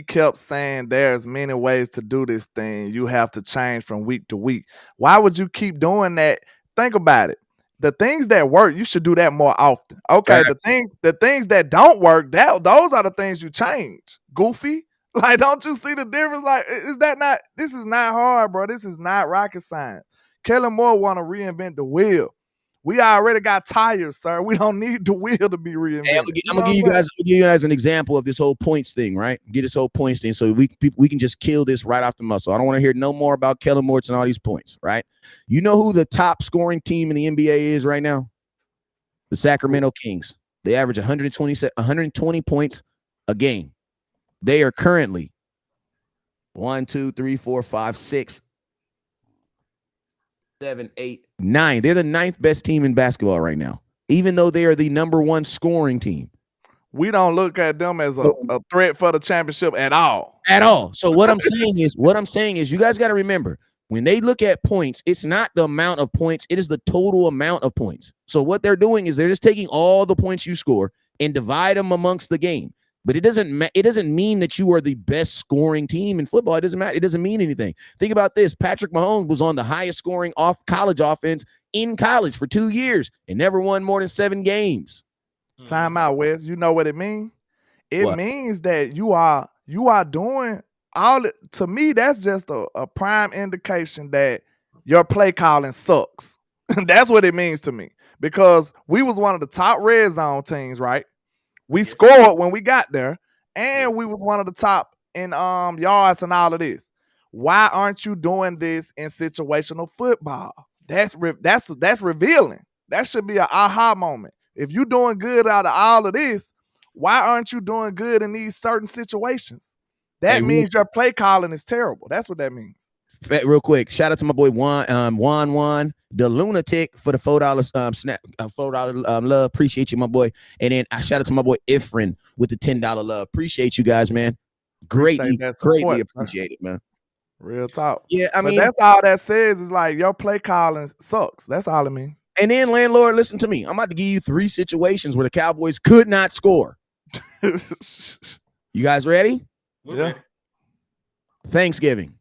kept saying there's many ways to do this thing. You have to change from week to week. Why would you keep doing that? Think about it. The things that work, you should do that more often. Okay, Right. the things that don't work, those are the things you change. Goofy. Like, don't you see the difference? Like, this is not hard, bro. This is not rocket science. Kellen Moore want to reinvent the wheel. We already got tires, sir. We don't need the wheel to be reinvented. Hey, I'm gonna give you guys an example of this whole points thing, right? Get this whole points thing, so we can just kill this right off the muscle. I don't want to hear no more about Kellen Moore and all these points, right? You know who the top scoring team in the NBA is right now? The Sacramento Kings. They average 120 points a game. They are currently 1, 2, 3, 4, 5, 6, 7, 8, 9. They're the 9th best team in basketball right now, even though they are the number 1 scoring team. We don't look at them as a threat for the championship at all. At all. So what I'm saying is you guys got to remember, when they look at points, it's not the amount of points, it is the total amount of points. So what they're doing is they're just taking all the points you score and divide them amongst the game. But it doesn't mean that you are the best scoring team in football. It doesn't matter. It doesn't mean anything. Think about this. Patrick Mahomes was on the highest scoring college offense in college for 2 years and never won more than 7 games. Time out, Wes. You know what it means? It means that you are doing all. To me, that's just a prime indication that your play calling sucks. That's what it means to me, because we was one of the top red zone teams, right? We scored when we got there, and we was one of the top in yards and all of this. Why aren't you doing this in situational football? That's revealing. That should be an aha moment. If you're doing good out of all of this, why aren't you doing good in these certain situations? That means your play calling is terrible. That's what that means. Real quick, shout out to my boy Juan, the lunatic, for the $4 snap, $4 love. Appreciate you, my boy. And then I shout out to my boy Ifrin with the $10 love. Appreciate you guys, man. Greatly appreciate it, man. Real talk. Yeah, I mean, that's all that says is like your play calling sucks. That's all it means. And then, landlord, listen to me. I'm about to give you 3 situations where the Cowboys could not score. You guys ready? Yeah. Thanksgiving.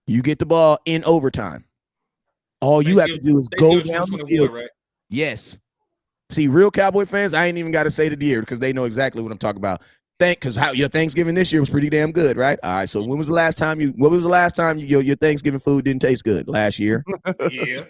You get the ball in overtime. All you have to do is go down the field. Right? Yes. See, real Cowboy fans, I ain't even got to say the year because they know exactly what I'm talking about. Because how your Thanksgiving this year was pretty damn good, right? All right. So when was the last time your Thanksgiving food didn't taste good? Last year. Yeah.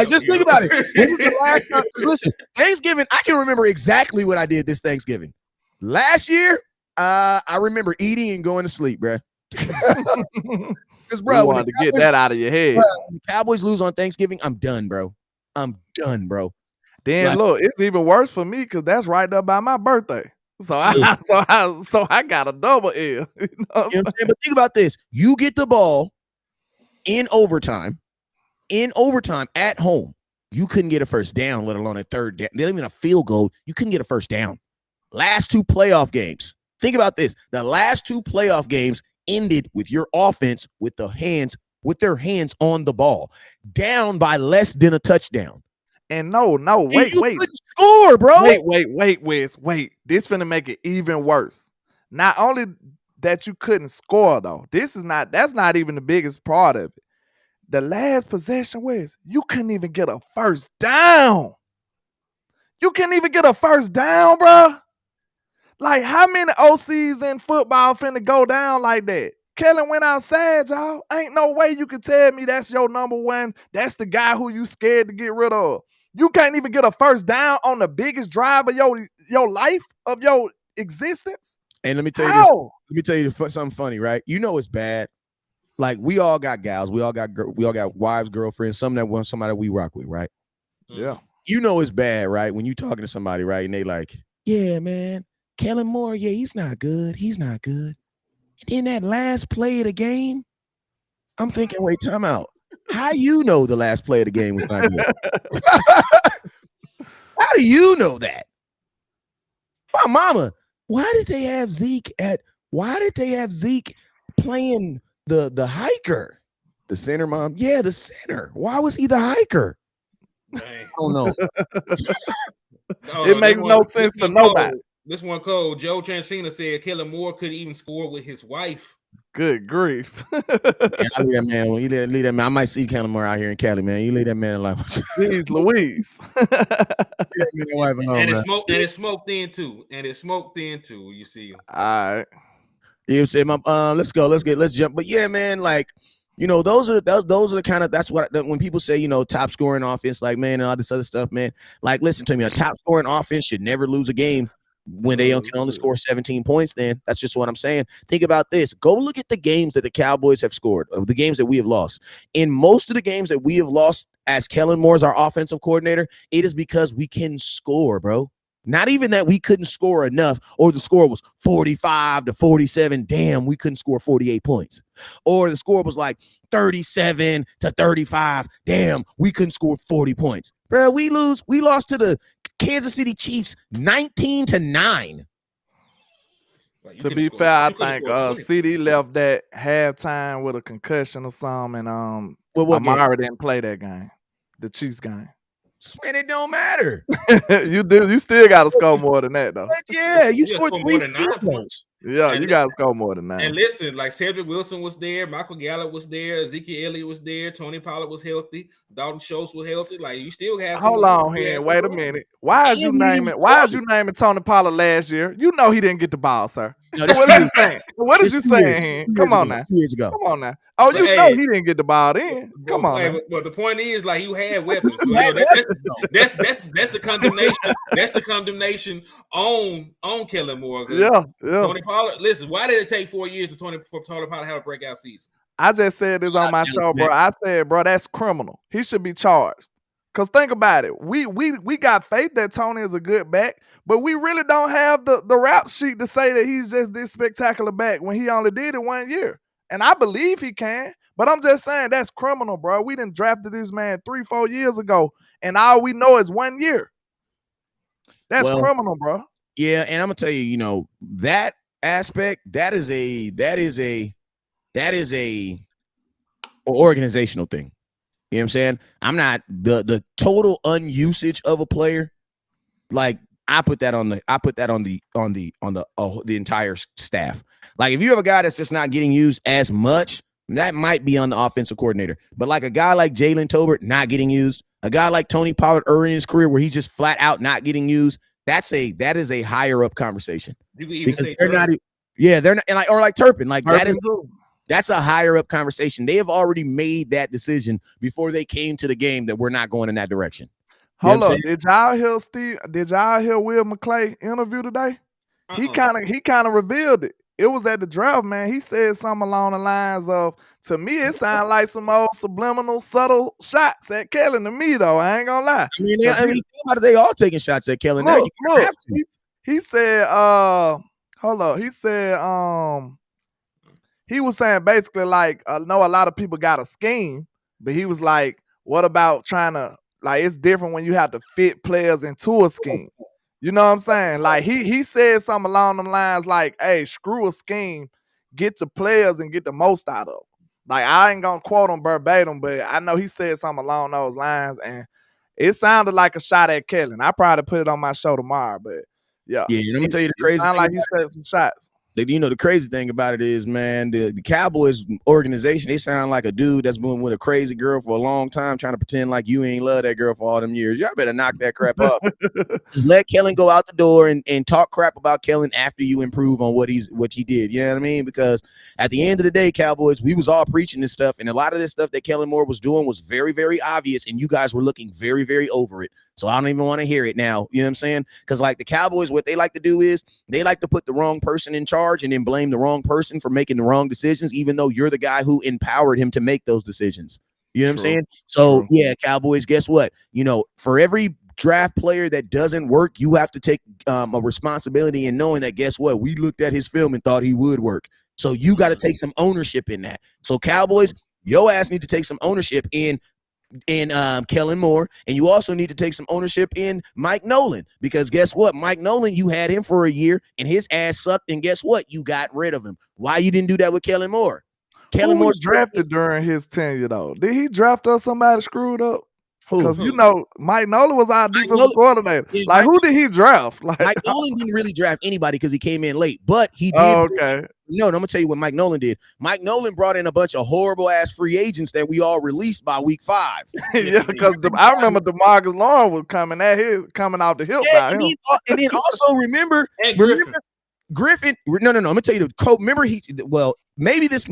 Just think about it. When was the last time? Listen, Thanksgiving, I can remember exactly what I did this Thanksgiving. Last year, I remember eating and going to sleep, bro. Because, bro, wanted to get that out of your head. Bro, when the Cowboys lose on Thanksgiving, I'm done, bro. Then look, it's even worse for me because that's right up by my birthday. So I got a double L. You know what I'm saying? But think about this: you get the ball in overtime at home. You couldn't get a first down, let alone a third down. They didn't even a field goal. You couldn't get a first down. Last 2 playoff games. Think about this: the last 2 playoff games ended with your offense with their hands on the ball, down by less than a touchdown. And no, And wait, you couldn't score, bro. Wes. Wait. This finna make it even worse. Not only that you couldn't score, though. That's not even the biggest part of it. The last possession, Wes, you couldn't even get a first down. You couldn't even get a first down, bro. Like, how many OCs in football finna go down like that? Kellen went outside, y'all. Ain't no way you can tell me that's your number one. That's the guy who you scared to get rid of. You can't even get a first down on the biggest drive of your life, of your existence. And let me tell you How? this. Let me tell you something funny, right? You know it's bad. Like we all got gals, we all got wives, girlfriends, some that want somebody we rock with, right? Yeah. You know it's bad, right? When you talking to somebody, right, and they like, yeah, man, Kellen Moore, yeah, he's not good. He's not good. In that last play of the game, I'm thinking, wait, time out. How you know the last play of the game was not good? How do you know that? My mama, why did they have Zeke playing the hiker? The center, mom? Yeah, the center. Why was he the hiker? Dang. I don't know. It makes no sense to nobody. This one code, Joe Tranchina said Kellen Moore couldn't even score with his wife. Good grief. Yeah, I leave that man. When you leave that man, I might see Kellen Moore out here in Cali, man. You leave that man alone. Jeez Louise. And it's smoked in too. You see. All right. You say, let's go, let's jump. But yeah, man, like, you know, those are the kind of, that's what, when people say, you know, top scoring offense, like, man, and all this other stuff, man, like, listen to me, a top scoring offense should never lose a game when they can only score 17 points. Then that's just what I'm saying. Think about this. Go look at the games that the Cowboys have scored, the games that we have lost. In most of the games that we have lost as Kellen Moore is our offensive coordinator, it is because we can score, bro. Not even that we couldn't score enough, or the score was 45-47. Damn, we couldn't score 48 points. Or the score was like 37-35. Damn, we couldn't score 40 points. Bro, we lost to the Kansas City Chiefs 19-9. To be fair, I think CD left that halftime with a concussion or something, and Amari didn't play that game, the Chiefs game. Man, it don't matter. You still got to score more than that, though. But yeah, you scored 3 field goals. Yeah, you got to score more than that. And listen, like Cedric Wilson was there, Michael Gallup was there, Ezekiel Elliott was there, Tony Pollard was healthy, Dalton Schultz was healthy. Like you still have. Hold on here, wait a minute. Why is you naming Tony Pollard last year? You know he didn't get the ball, sir. No, what is you saying here? Come on now. 2 years ago. Come on now. Oh, you know he didn't get the ball then. Come on. But the point is, like, you had weapons. That's the condemnation. That's the condemnation on Kellen Moore. Yeah. Tony Pollard. Listen, why did it take 4 years for Tony Pollard to have a breakout season? I just said this on my show, bro. I said, bro, that's criminal. He should be charged. Cause think about it. We got faith that Tony is a good back, but we really don't have the rap sheet to say that he's just this spectacular back when he only did it 1 year. And I believe he can, but I'm just saying that's criminal, bro. We done drafted this man 3-4 years ago, and all we know is 1 year. That's criminal, bro. Yeah, and I'm gonna tell you, you know, that aspect, that is a organizational thing. You know what I'm saying? I'm not the total unusage of a player. Like I put that on the entire staff. Like if you have a guy that's just not getting used as much, that might be on the offensive coordinator. But like a guy like Jalen Tolbert not getting used, a guy like Tony Pollard early in his career where he's just flat out not getting used, that is a higher up conversation. You can even say they're not. Yeah, they're not, and like, or like Turpin, like that's a higher up conversation. They have already made that decision before they came to the game that we're not going in that direction. Hold up, did y'all hear Will McClay interview today? He kind of revealed it. It was at the draft, man. He said something along the lines of, to me, it sounded like some old subliminal, subtle shots at Kellen to me, though. I ain't gonna lie. I mean, they all taking shots at Kellen. Look, he said, hold up. He said, he was saying basically like, I know a lot of people got a scheme, but he was like, what about trying to, like, it's different when you have to fit players into a scheme. You know what I'm saying? Like he said something along them lines like, hey, screw a scheme, get to players and get the most out of them. Like I ain't gonna quote him verbatim, but I know he said something along those lines. And it sounded like a shot at Kellen. I probably put it on my show tomorrow, but yeah. Yeah, let me tell you the crazy thing. Like thing. he said some shots. The crazy thing about it is, man, the Cowboys organization, they sound like a dude that's been with a crazy girl for a long time, trying to pretend like you ain't love that girl for all them years. Y'all better knock that crap up. Just let Kellen go out the door and talk crap about Kellen after you improve on what he did. You know what I mean? Because at the end of the day, Cowboys, we was all preaching this stuff, and a lot of this stuff that Kellen Moore was doing was very, very obvious, and you guys were looking very, very over it. So I don't even want to hear it now. You know what I'm saying? Because like the Cowboys, what they like to do is they like to put the wrong person in charge and then blame the wrong person for making the wrong decisions, even though you're the guy who empowered him to make those decisions. You know what I'm saying? So yeah, Cowboys, guess what? For every draft player that doesn't work, you have to take a responsibility in knowing that, guess what? We looked at his film and thought he would work. So you got to take some ownership in that. So Cowboys, your ass need to take some ownership in Kellen Moore, and you also need to take some ownership in Mike Nolan, because guess what? Mike Nolan, you had him for a year and his ass sucked, and guess what? You got rid of him. Why you didn't do that with Kellen Moore? Kellen Moore drafted during his tenure, though. Did he draft us somebody screwed up? Because Mike Nolan was our defensive coordinator. Like, who did he draft? Like, Mike Nolan didn't really draft anybody because he came in late, but he did. Oh, okay. No, I'm gonna tell you what Mike Nolan did. Mike Nolan brought in a bunch of horrible ass free agents that we all released by week 5. Yeah, because I remember DeMarcus Lawrence was coming out the hill. Yeah, and then also remember Griffin. No. I'm gonna tell you the code. Remember maybe this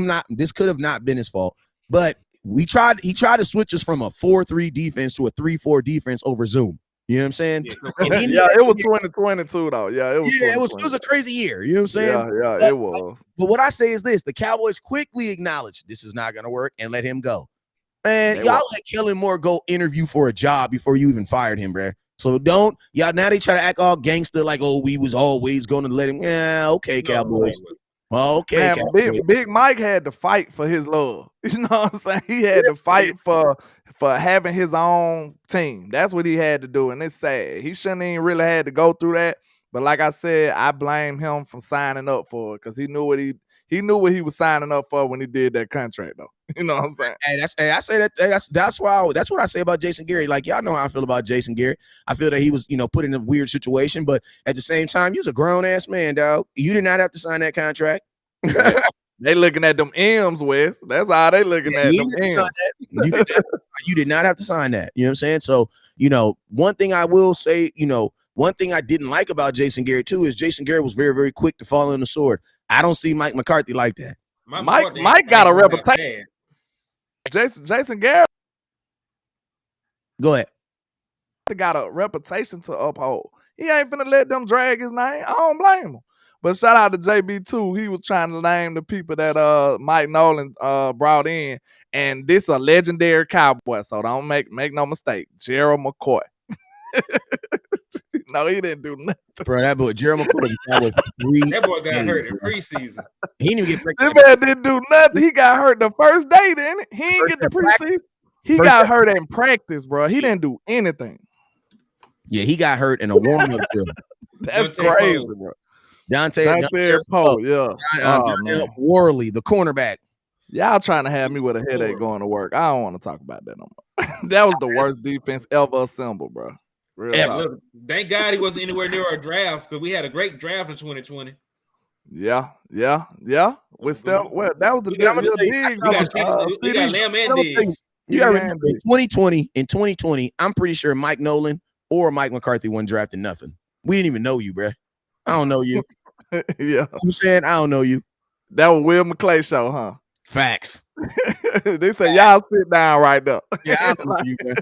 could have not been his fault, but he tried to switch us from a 4-3 defense to a 3-4 defense over Zoom. You know what I'm saying? Yeah, it was 2022 though. Yeah, it was. Yeah, it was a crazy year. You know what I'm saying? Yeah, it was. But what I say is this: the Cowboys quickly acknowledged this is not going to work and let him go. Man, y'all let Kellen Moore go interview for a job before you even fired him, bruh. So don't y'all now they try to act all gangster like, oh, we was always going to let him. Yeah, okay, Cowboys. Well, okay, man, Big Mike had to fight for his love. You know what I'm saying? He had to fight for having his own team. That's what he had to do, and it's sad. He shouldn't even really had to go through that. But like I said, I blame him for signing up for it because he knew what he was signing up for when he did that contract, though. You know what I'm saying? That's what I say about Jason Garrett. Like, y'all know how I feel about Jason Garrett. I feel that he was, put in a weird situation, but at the same time, he was a grown ass man, dog. You did not have to sign that contract. They looking at them M's, Wes. That's how they looking at them M's. You did not have to sign that. You know what I'm saying? So, one thing I will say, one thing I didn't like about Jason Garrett too is Jason Garrett was very, very quick to fall on the sword. I don't see Mike McCarthy like that. Mike got a reputation. Jason Garrett. Go ahead. Got a reputation to uphold. He ain't finna let them drag his name. I don't blame him. But shout out to JB too. He was trying to name the people that Mike Nolan brought in, and this a legendary Cowboy. So don't make no mistake, Gerald McCoy. No, he didn't do nothing. Bro, that boy Gerald McCoy was that boy got hurt in preseason. He didn't get this man didn't do nothing. He got hurt the first day, didn't it? He didn't get the preseason. He got hurt in practice, bro. He didn't do anything. Yeah, he got hurt in a warm-up drill. That's crazy, bro. Dante Poe, Worley, the cornerback. Y'all trying to have me with a headache going to work. I don't want to talk about that no more. That was the worst defense ever assembled, bro. Look, thank God he wasn't anywhere near our draft because we had a great draft in 2020. Yeah. With Steph, that was the we got Lamb and Diggs. You gotta remember, in 2020, I'm pretty sure Mike Nolan or Mike McCarthy wasn't drafting nothing. We didn't even know you, bro. I don't know you. Yeah. I'm saying I don't know you. That was Will McClay show, huh? Facts. They say y'all sit down right now. Yeah, I know you, man.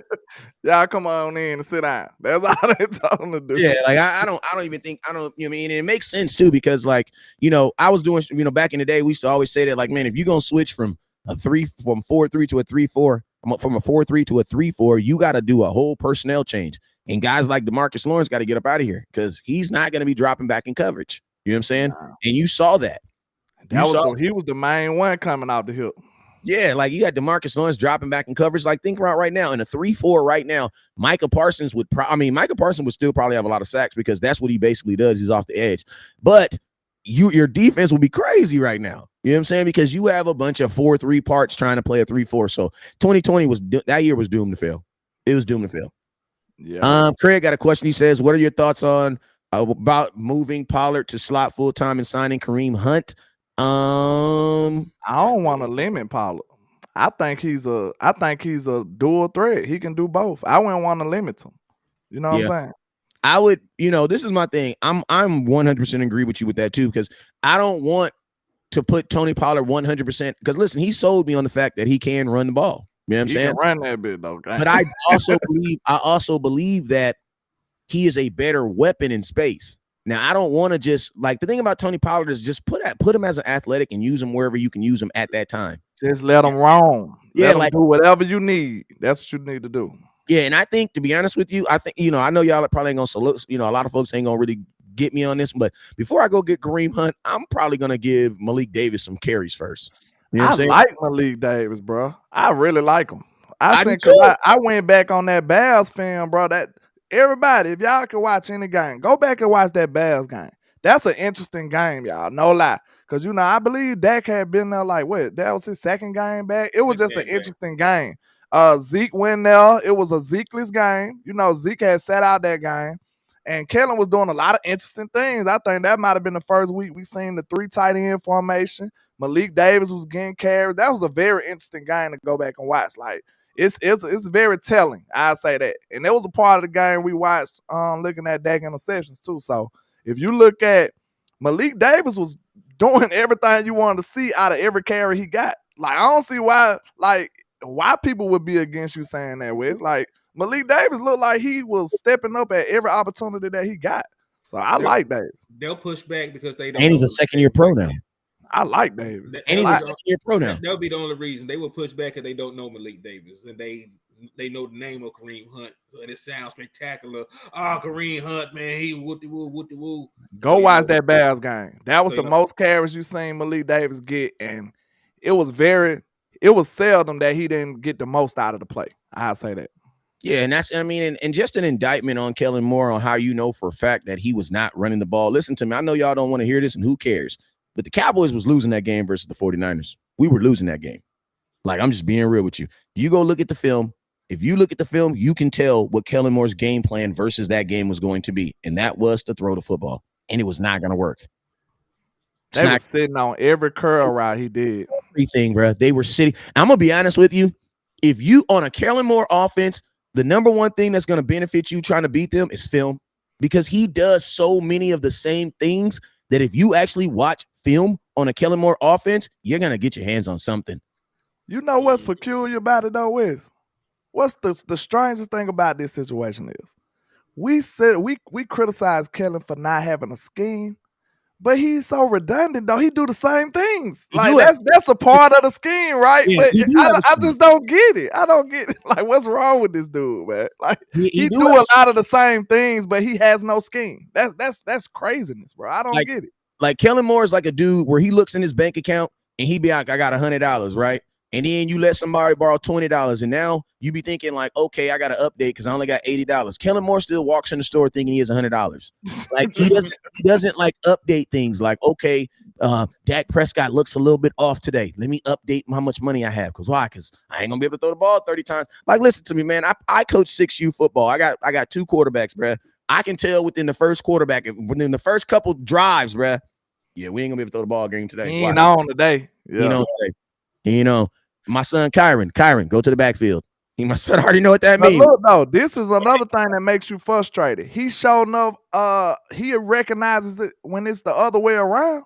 Y'all come on in and sit down. That's all they told them to do. Yeah, like I don't even think you know what I mean, and it makes sense too because like I was doing back in the day we used to always say that like, man, if you're gonna switch from a 4-3 to a 3-4, from a 4-3 to a 3-4, you got to do a whole personnel change. And guys like DeMarcus Lawrence got to get up out of here because he's not going to be dropping back in coverage. You know what I'm saying? Wow. And you saw that. He was the main one coming out the hill. Yeah, like you got DeMarcus Lawrence dropping back in coverage. Like think about right now in a 3-4 right now, Micah Parsons would still probably have a lot of sacks because that's what he basically does. He's off the edge. But your defense will be crazy right now. You know what I'm saying? Because you have a bunch of 4-3 parts trying to play a 3-4. So 2020 that year was doomed to fail. It was doomed to fail. Yeah. Craig got a question. He says, "What are your thoughts on about moving Pollard to slot full time and signing Kareem Hunt?" I don't want to limit Pollard. I think he's a dual threat. He can do both. I wouldn't want to limit him. You know what I'm Yeah, saying? I would. This is my thing. I'm 100% agree with you with that too, because I don't want to put Tony Pollard 100%. Because listen, he sold me on the fact that he can run the ball. You know what I'm He saying? can run that bit though. But I also believe that he is a better weapon in space. Now, I don't want to just like the thing about Tony Pollard is just put him as an athletic and use him wherever you can use him at that time. Just let him roam. Yeah, Let him like do whatever you need. That's what you need to do. yeah, and I think to be honest with you, I think I know y'all are probably ain't gonna salute. A lot of folks ain't gonna really get me on this, but before I go get Kareem Hunt, I'm probably gonna give Malik Davis some carries first. You know what I I'm saying? like Malik Davis, bro. I really like him. I I do think because too. I went back on that Bears film, bro. That everybody, if y'all can watch any game, go back and watch that Bears game. That's an interesting game, y'all. No lie. Because I believe Dak had been there like what? That was his second game back. It was just an interesting game. Zeke went there. It was a Zekeless game. Zeke had sat out that game. And Kellen was doing a lot of interesting things. I think that might have been the first week we seen the 3 tight end formation. Malik Davis was getting carried. That was a very interesting game to go back and watch. Like it's very telling. I say that, and that was a part of the game we watched. Looking at Dak interceptions too. So if you look at Malik Davis was doing everything you wanted to see out of every carry he got. Like I don't see why people would be against you saying that. Where it's like Malik Davis looked like he was stepping up at every opportunity that he got. So I like Davis. They'll push back because they don't. And he's a second-year pro now. I like Davis. And he's a second-year pro now. That'll be the only reason they will push back if they don't know Malik Davis and they know the name of Kareem Hunt and it sounds spectacular. Kareem Hunt, man, he whoopty woo. Go watch that Bears game. That was the most carries you seen Malik Davis get, and it was seldom that he didn't get the most out of the play. I'll say that. Yeah, and that's and just an indictment on Kellen Moore on how you know for a fact that he was not running the ball. Listen to me. I know y'all don't want to hear this, and who cares? But the Cowboys was losing that game versus the 49ers. We were losing that game. Like, I'm just being real with you. You go look at the film. If you look at the film, you can tell what Kellen Moore's game plan versus that game was going to be, and that was to throw the football, and it was not going to work. They were sitting on every curl route he did. Everything, bro. They were sitting. I'm going to be honest with you. If you, on a Kellen Moore offense, the number one thing that's going to benefit you trying to beat them is film, because he does so many of the same things that if you actually watch film on a Kellen Moore offense, you're going to get your hands on something. You know what's peculiar about it, though, is what's the strangest thing about this situation is we criticize Kellen for not having a scheme, but he's so redundant, though. He do the same things. Like that's a part of the scheme, right? Yeah, but I just don't get it. I don't get it. Like, what's wrong with this dude, man? Like he do a lot of the same things, but he has no scheme. That's craziness, bro. I don't get it. Like Kellen Moore is like a dude where he looks in his bank account and he be like, I got $100, right? And then you let somebody borrow $20, and now you be thinking like, okay, I got to update because I only got $80. Kellen Moore still walks in the store thinking he has $100. Like he doesn't like update things like, okay, Dak Prescott looks a little bit off today. Let me update how much money I have. Because why? Because I ain't gonna be able to throw the ball 30 times. Like, listen to me, man. I coach 6U football. I got 2 quarterbacks, bro. I can tell within the first couple drives, bro. Yeah, we ain't gonna be able to throw the ball game today. He ain't on today. Yeah. My son Kyron, go to the backfield. My son already know what that means. Look, though, this is another thing that makes you frustrated. He showing up. He recognizes it when it's the other way around.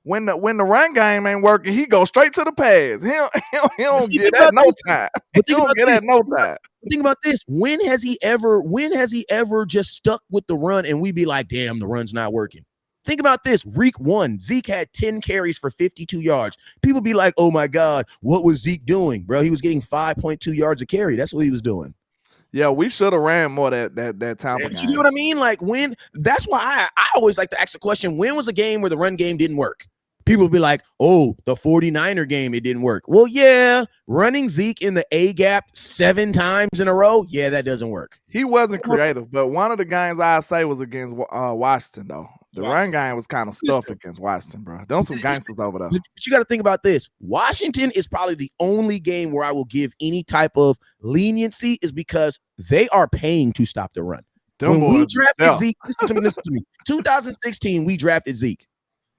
When the run game ain't working, he goes straight to the pass. He don't get that no time. He don't get that no time. Think about this. When has he ever just stuck with the run and we be like, damn, the run's not working? Think about this. Week 1, Zeke had 10 carries for 52 yards. People be like, oh my God, what was Zeke doing? Bro, he was getting 5.2 yards a carry. That's what he was doing. Yeah, we should have ran more that time. You know what I mean? Like that's why I always like to ask the question, when was a game where the run game didn't work? People be like, oh, the 49er game, it didn't work. Well, yeah, running Zeke in the A gap 7 times in a row, yeah, that doesn't work. He wasn't creative, but one of the games I say was against Washington, though. The run game was kind of stuffed against Washington, bro. Them some gangsters over there. But you got to think about this. Washington is probably the only game where I will give any type of leniency is because they are paying to stop the run. When we drafted Zeke, listen to me. 2016, we drafted Zeke.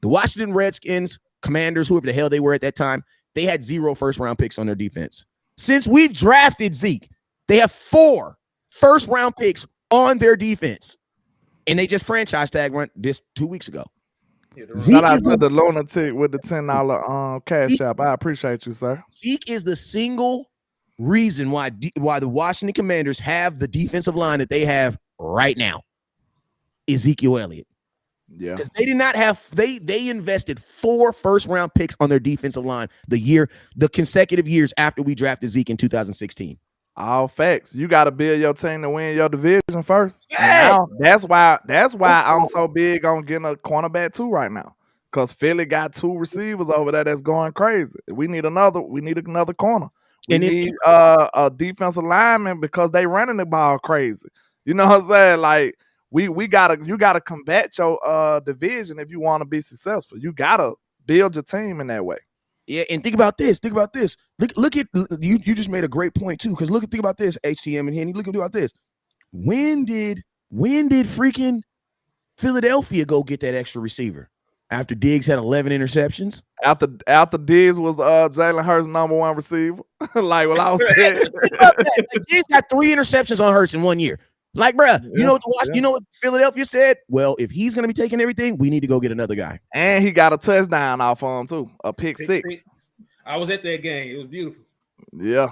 The Washington Redskins, Commanders, whoever the hell they were at that time, they had 0 first-round picks on their defense. Since we've drafted Zeke, they have 4 first-round picks on their defense. And they just franchise tag run this 2 weeks ago. Shout out to the lunatic with the $10 cash app. I appreciate you, sir. Zeke is the single reason why the Washington Commanders have the defensive line that they have right now. Ezekiel Elliott. Yeah. Because they did not have they invested 4 first-round picks on their defensive line the consecutive years after we drafted Zeke in 2016. All facts. You got to build your team to win your division first. Yes. That's why I'm so big on getting a cornerback too right now. Because Philly got 2 receivers over there that's going crazy. We need another corner. We need a defensive lineman because they running the ball crazy. You know what I'm saying? Like you gotta combat your division if you want to be successful. You gotta build your team in that way. Yeah, and think about this. Look at you just made a great point too. Because think about this, HTM and Henny. Look about this. When did freaking Philadelphia go get that extra receiver? After Diggs had 11 interceptions? After Diggs was Jalen Hurts' #1 receiver. Like what I was saying. Diggs got 3 interceptions on Hurts in 1 year. Like, bruh, you know what Philadelphia said? Well, if he's going to be taking everything, we need to go get another guy. And he got a touchdown off of him, too. A pick six. I was at that game. It was beautiful. Yeah.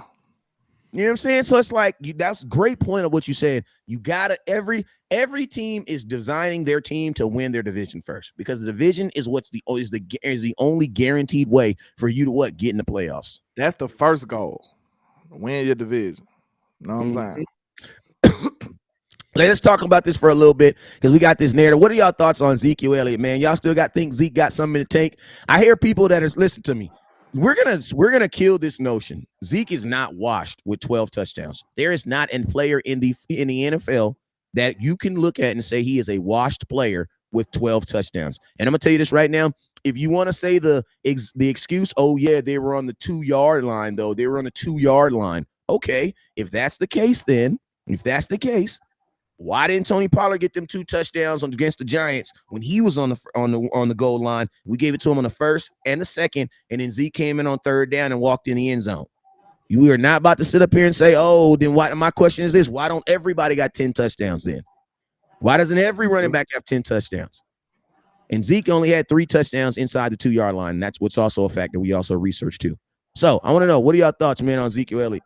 You know what I'm saying? So it's like, that's a great point of what you said. You got to, every team is designing their team to win their division first, because the division is the only guaranteed way for you to get in the playoffs. That's the first goal. Win your division. You know what I'm saying? Let's talk about this for a little bit because we got this narrative. What are y'all thoughts on Ezekiel Elliott, man? Y'all still think Zeke got something in the tank? I hear people that listen to me. We're gonna kill this notion. Zeke is not washed with 12 touchdowns. There is not a player in the NFL that you can look at and say he is a washed player with 12 touchdowns. And I'm gonna tell you this right now. If you want to say the excuse, oh yeah, they were on the 2-yard line though. They were on the 2-yard line. Okay, if that's the case, why didn't Tony Pollard get them 2 touchdowns against the Giants when he was on the goal line? We gave it to him on the first and the second, and then Zeke came in on 3rd down and walked in the end zone. You are not about to sit up here and say, oh, then why? My question is this: why don't everybody got 10 touchdowns then? Why doesn't every running back have 10 touchdowns? And Zeke only had 3 touchdowns inside the 2-yard line. And that's what's also a fact that we also researched too. So I want to know, what are y'all thoughts, man, on Ezekiel Elliott?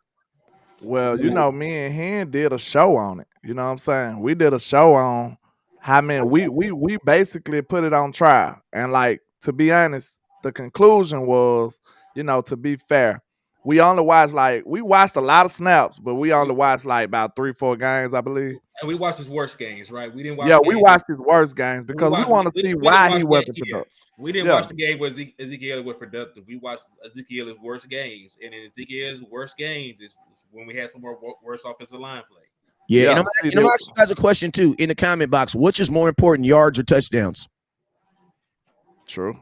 Well, me and Hen did a show on it. You know what I'm saying? We did a show on how many we basically put it on trial. And like, to be honest, the conclusion was, to be fair, we watched a lot of snaps, but we only watched like about 3-4 games, I believe. And we watched his worst games, right? We didn't watch. Yeah, we watched his worst games because we want to see why he wasn't productive. We didn't watch the game where Ezekiel was productive. We watched Ezekiel's worst games, and in Ezekiel's worst games is when we had some more worse offensive line play. Yeah, and I'm asking you guys a question too in the comment box. Which is more important, yards or touchdowns? True.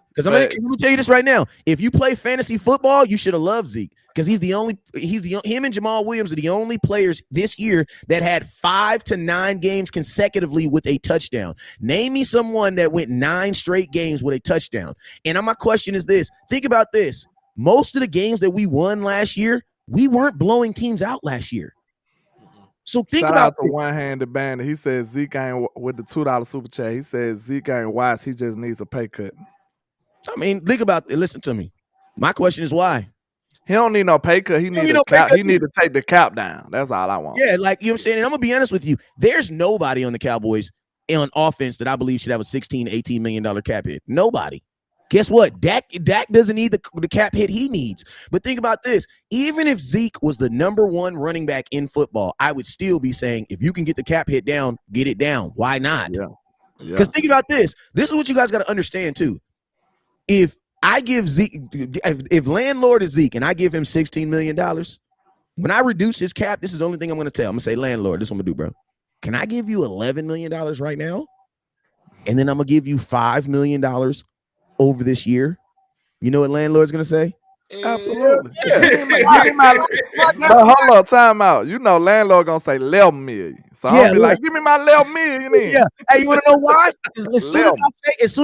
Because let me tell you this right now. If you play fantasy football, you should have loved Zeke, because him and Jamal Williams are the only players this year that had 5 to 9 games consecutively with a touchdown. Name me someone that went 9 straight games with a touchdown. And my question is this: think about this. Most of the games that we won last year, we weren't blowing teams out last year. So think about the one-handed bandit. He says Zeke ain't with the $2 super chat. He says Zeke ain't wise. He just needs a pay cut. I mean, think about it. Listen to me. My question is why. He don't need no pay cut. He need to take the cap down. That's all I want. Yeah, like, you know what I'm saying? And I'm going to be honest with you. There's nobody on the Cowboys on offense that I believe should have a $16, $18 million cap hit. Nobody. Guess what? Dak doesn't need the cap hit he needs. But think about this. Even if Zeke was the #1 running back in football, I would still be saying, if you can get the cap hit down, get it down. Why not? Because think about this. This is what you guys got to understand too. If I give Zeke, if landlord is Zeke and I give him $16 million, when I reduce his cap, this is the only thing I'm going to tell. I'm going to say, landlord, this is what I'm going to do, bro. Can I give you $11 million right now? and then I'm gonna give you $5 million over this year. You know what landlord's gonna say? Absolutely. Yeah. Give me Right. my My but God. hold up, time out. You know landlord gonna say 11 million. So I'm Yeah, gonna be like, give me my 11 million in. yeah. Hey, you want to know why? As soon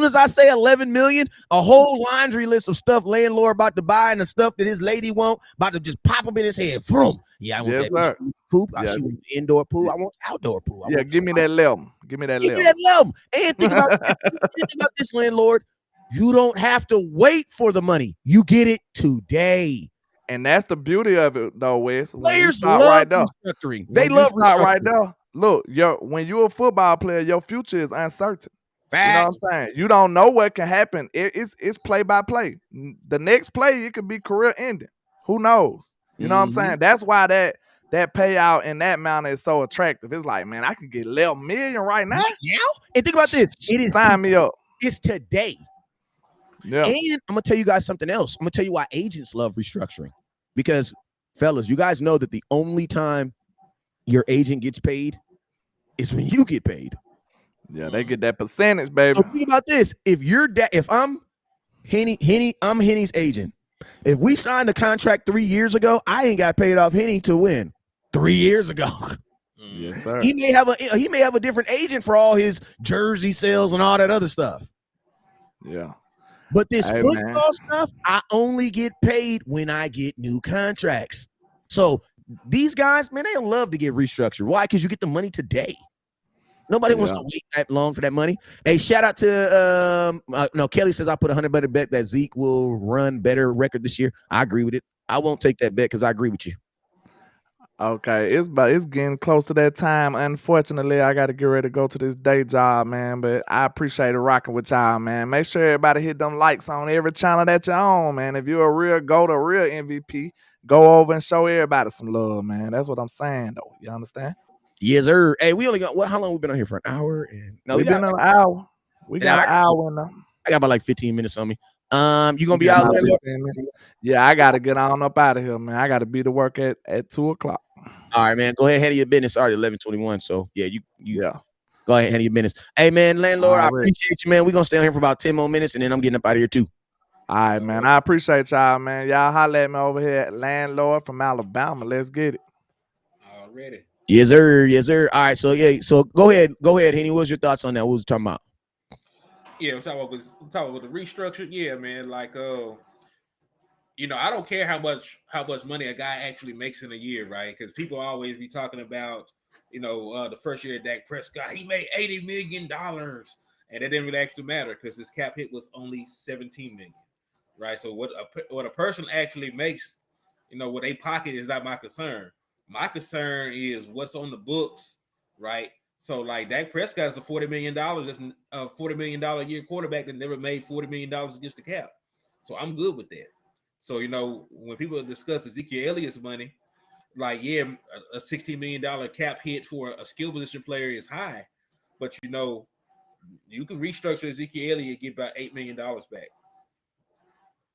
as 11. I say 11 million, a whole laundry list of stuff landlord about to buy and the stuff that his lady want about to just pop up in his head. Vroom. Yeah, I want Yes, that sir. poop. Yeah. She want the indoor pool. I want the outdoor pool. I Yeah, want give me that 11. Give me that give me 11. that limb. And think about this, landlord. You don't have to wait for the money. You get it today. And that's the beauty of it, though, Wes. When you Players start love right there, restructuring. They when you love start right restructuring. there, look, when you're a football player, your future is uncertain. You know what Facts. I'm saying? You don't know what can happen. It's play by play. The next play, it could be career ending. Who knows? You know what I'm saying? That's why that payout in that amount is so attractive. It's like, man, I can get 11 million right now. Right now? And think about this. It is Sign me up. It's today. Yeah. And I'm gonna tell you guys something else. I'm gonna tell you why agents love restructuring. Because, fellas, you guys know that the only time your agent gets paid is when you get paid. Yeah, they get that percentage, baby. So think about this. If I'm I'm Henny's agent. If we signed a contract 3 years ago, I ain't got paid off Henny to win 3 years ago. Yes, sir. He may have a different agent for all his jersey sales and all that other stuff. Yeah. But this Hey, football man. stuff, I only get paid when I get new contracts. So these guys, man, they love to get restructured. Why? Because you get the money today. Nobody wants to wait that long for that money. Hey, shout out to no, Kelly says I put $100 bet that Zeke will run better record this year. I agree with it. I won't take that bet because I agree with you. Okay, it's getting close to that time. Unfortunately, I got to get ready to go to this day job, man. But I appreciate it rocking with y'all, man. Make sure everybody hit them likes on every channel that you're on, man. If you're a real GOAT, a real MVP, go over and show everybody some love, man. That's what I'm saying, though. You understand? Yes, sir. Hey, we only got how long we been on here for? An hour? And no, We've been got an hour. We got an hour in there. I got about like 15 minutes on me. You gonna You be got out about there? 15 minutes? Yeah, I gotta get on up out of here, man. I gotta be to work at 2:00. All right, man. Go ahead, handle your business. Already 11:21. So yeah, you Yeah. go ahead, handle your business. Hey, man, landlord, I Alright. appreciate you, man. We're gonna stay on here for about 10 more minutes, and then I'm getting up out of here too. All right, man. I appreciate y'all, man. Y'all holler at me over here at Landlord from Alabama. Let's get it. Already. Yes, sir. Yes, sir. All right. So yeah. So go ahead, Henny. What's your thoughts on that? What was you talking about? Yeah, we're talking about the restructure. Yeah, man. Like, I don't care how much money a guy actually makes in a year, right? Because people always be talking about, the first year of Dak Prescott, he made $80 million, and that didn't really actually matter because his cap hit was only $17 million, right? So what a person actually makes, what they pocket is not my concern. My concern is what's on the books, right? So like Dak Prescott is a $40 million, that's a $40 million a year quarterback that never made $40 million against the cap. So I'm good with that. So, when people discuss Ezekiel Elliott's money, like, yeah, a $16 million cap hit for a skill position player is high, but you can restructure Ezekiel Elliott and get about $8 million back.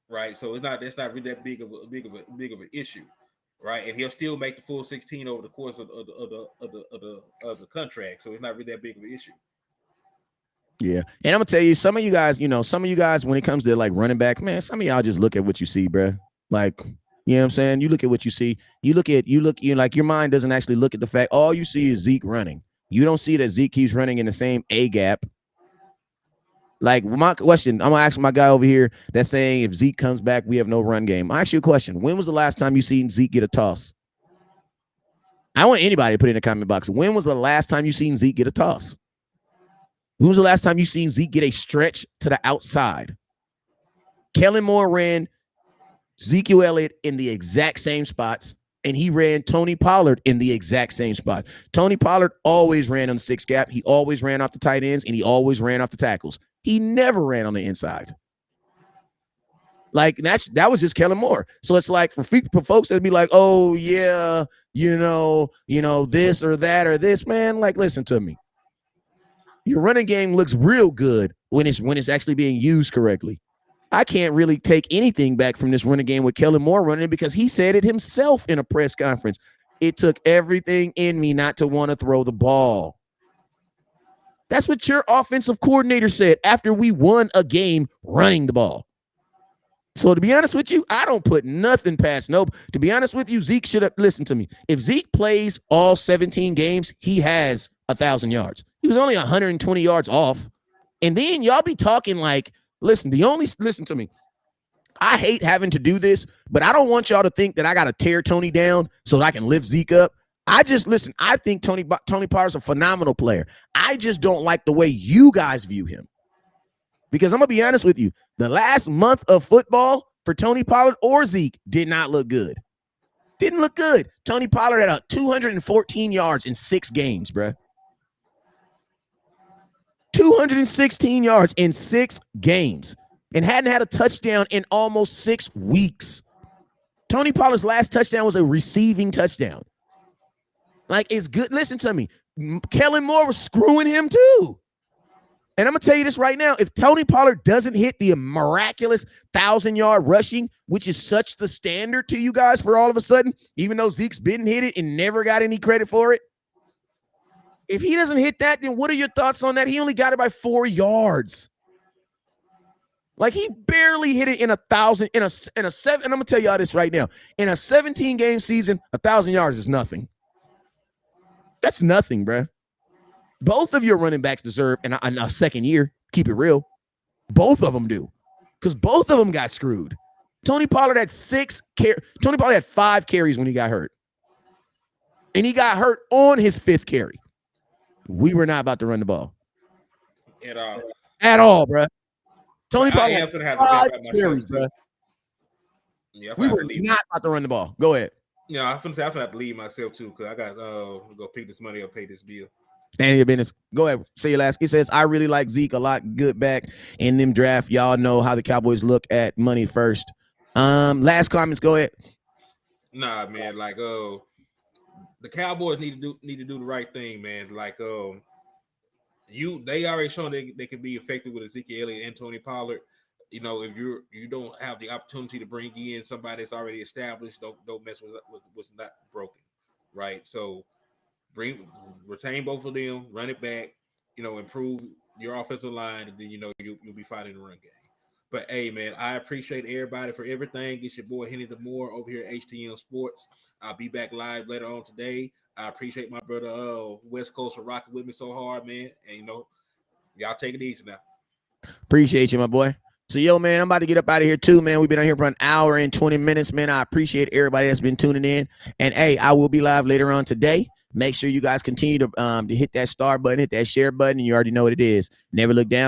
Right. So that's not really that big of an issue. Right. And he'll still make the full 16 over the course of the contract. So it's not really that big of an issue. Yeah. And I'm gonna tell you, some of you guys, when it comes to like running back, man, some of y'all just look at what you see, bro. Like, you know what I'm saying? You look at what you see. You like your mind doesn't actually look at the fact all you see is Zeke running. You don't see that Zeke keeps running in the same A gap. Like my question, I'm gonna ask my guy over here that's saying if Zeke comes back, we have no run game. I ask you a question. When was the last time you seen Zeke get a toss? I want anybody to put it in the comment box. When was the last time you seen Zeke get a toss? When was the last time you seen Zeke get a stretch to the outside? Kellen Moore ran Ezekiel Elliott in the exact same spots, and he ran Tony Pollard in the exact same spot. Tony Pollard always ran on the six gap. He always ran off the tight ends, and he always ran off the tackles. He never ran on the inside. Like that was just Kellen Moore. So it's like for folks that be like, oh yeah, this or that or this, man. Like, listen to me. Your running game looks real good when it's actually being used correctly. I can't really take anything back from this running game with Kellen Moore running because he said it himself in a press conference. It took everything in me not to want to throw the ball. That's what your offensive coordinator said after we won a game running the ball. So to be honest with you, I don't put nothing past nope. To be honest with you, Zeke should have listened to me. If Zeke plays all 17 games, he has 1,000 yards. He was only 120 yards off. And then y'all be talking like, listen to me. I hate having to do this, but I don't want y'all to think that I got to tear Tony down so that I can lift Zeke up. I think Tony Pollard's a phenomenal player. I just don't like the way you guys view him. Because I'm going to be honest with you, the last month of football for Tony Pollard or Zeke did not look good. Didn't look good. Tony Pollard had 214 yards in 6 games, bro. 216 yards in 6 games and hadn't had a touchdown in almost 6 weeks. Tony Pollard's last touchdown was a receiving touchdown. Like, it's good. Listen to me. Kellen Moore was screwing him too. And I'm going to tell you this right now. If Tony Pollard doesn't hit the miraculous 1,000-yard rushing, which is such the standard to you guys for all of a sudden, even though Zeke's been hit it and never got any credit for it, if he doesn't hit that, then what are your thoughts on that? He only got it by 4 yards. Like, he barely hit it in 1,000, in a 7. And I'm going to tell y'all this right now. In a 17-game season, 1,000 yards is nothing. That's nothing, bro. Both of your running backs deserve a second year. Keep it real. Both of them do. Because both of them got screwed. Tony Pollard had 5 carries when he got hurt. And he got hurt on his 5th carry. We were not about to run the ball. At all, bro. Tony Pollard had 5 carries, bro. Yeah, we were not about to run the ball. Go ahead. Yeah, I'm gonna have to leave myself too, because I got to go pick this money up, pay this bill. Stand your business. Go ahead. Say your last. It says, I really like Zeke a lot. Good back in them draft. Y'all know how the Cowboys look at money first. Last comments. Go ahead. Nah, man. Like, the Cowboys need to do the right thing, man. Like, they already shown they can be effective with Ezekiel Elliott and Tony Pollard. You know, if you don't have the opportunity to bring in somebody that's already established, don't mess with what's not broken, right? So retain both of them, run it back, improve your offensive line, and then you'll be fighting the run game. But hey, man, I appreciate everybody for everything. It's your boy Henny the Moore over here at HTM Sports. I'll be back live later on today. I appreciate my brother West Coast for rocking with me so hard, man. And y'all take it easy now. Appreciate you, my boy. So, yo, man, I'm about to get up out of here too, man. We've been out here for an hour and 20 minutes, man. I appreciate everybody that's been tuning in. And hey, I will be live later on today. Make sure you guys continue to hit that star button, hit that share button, and you already know what it is. Never look down.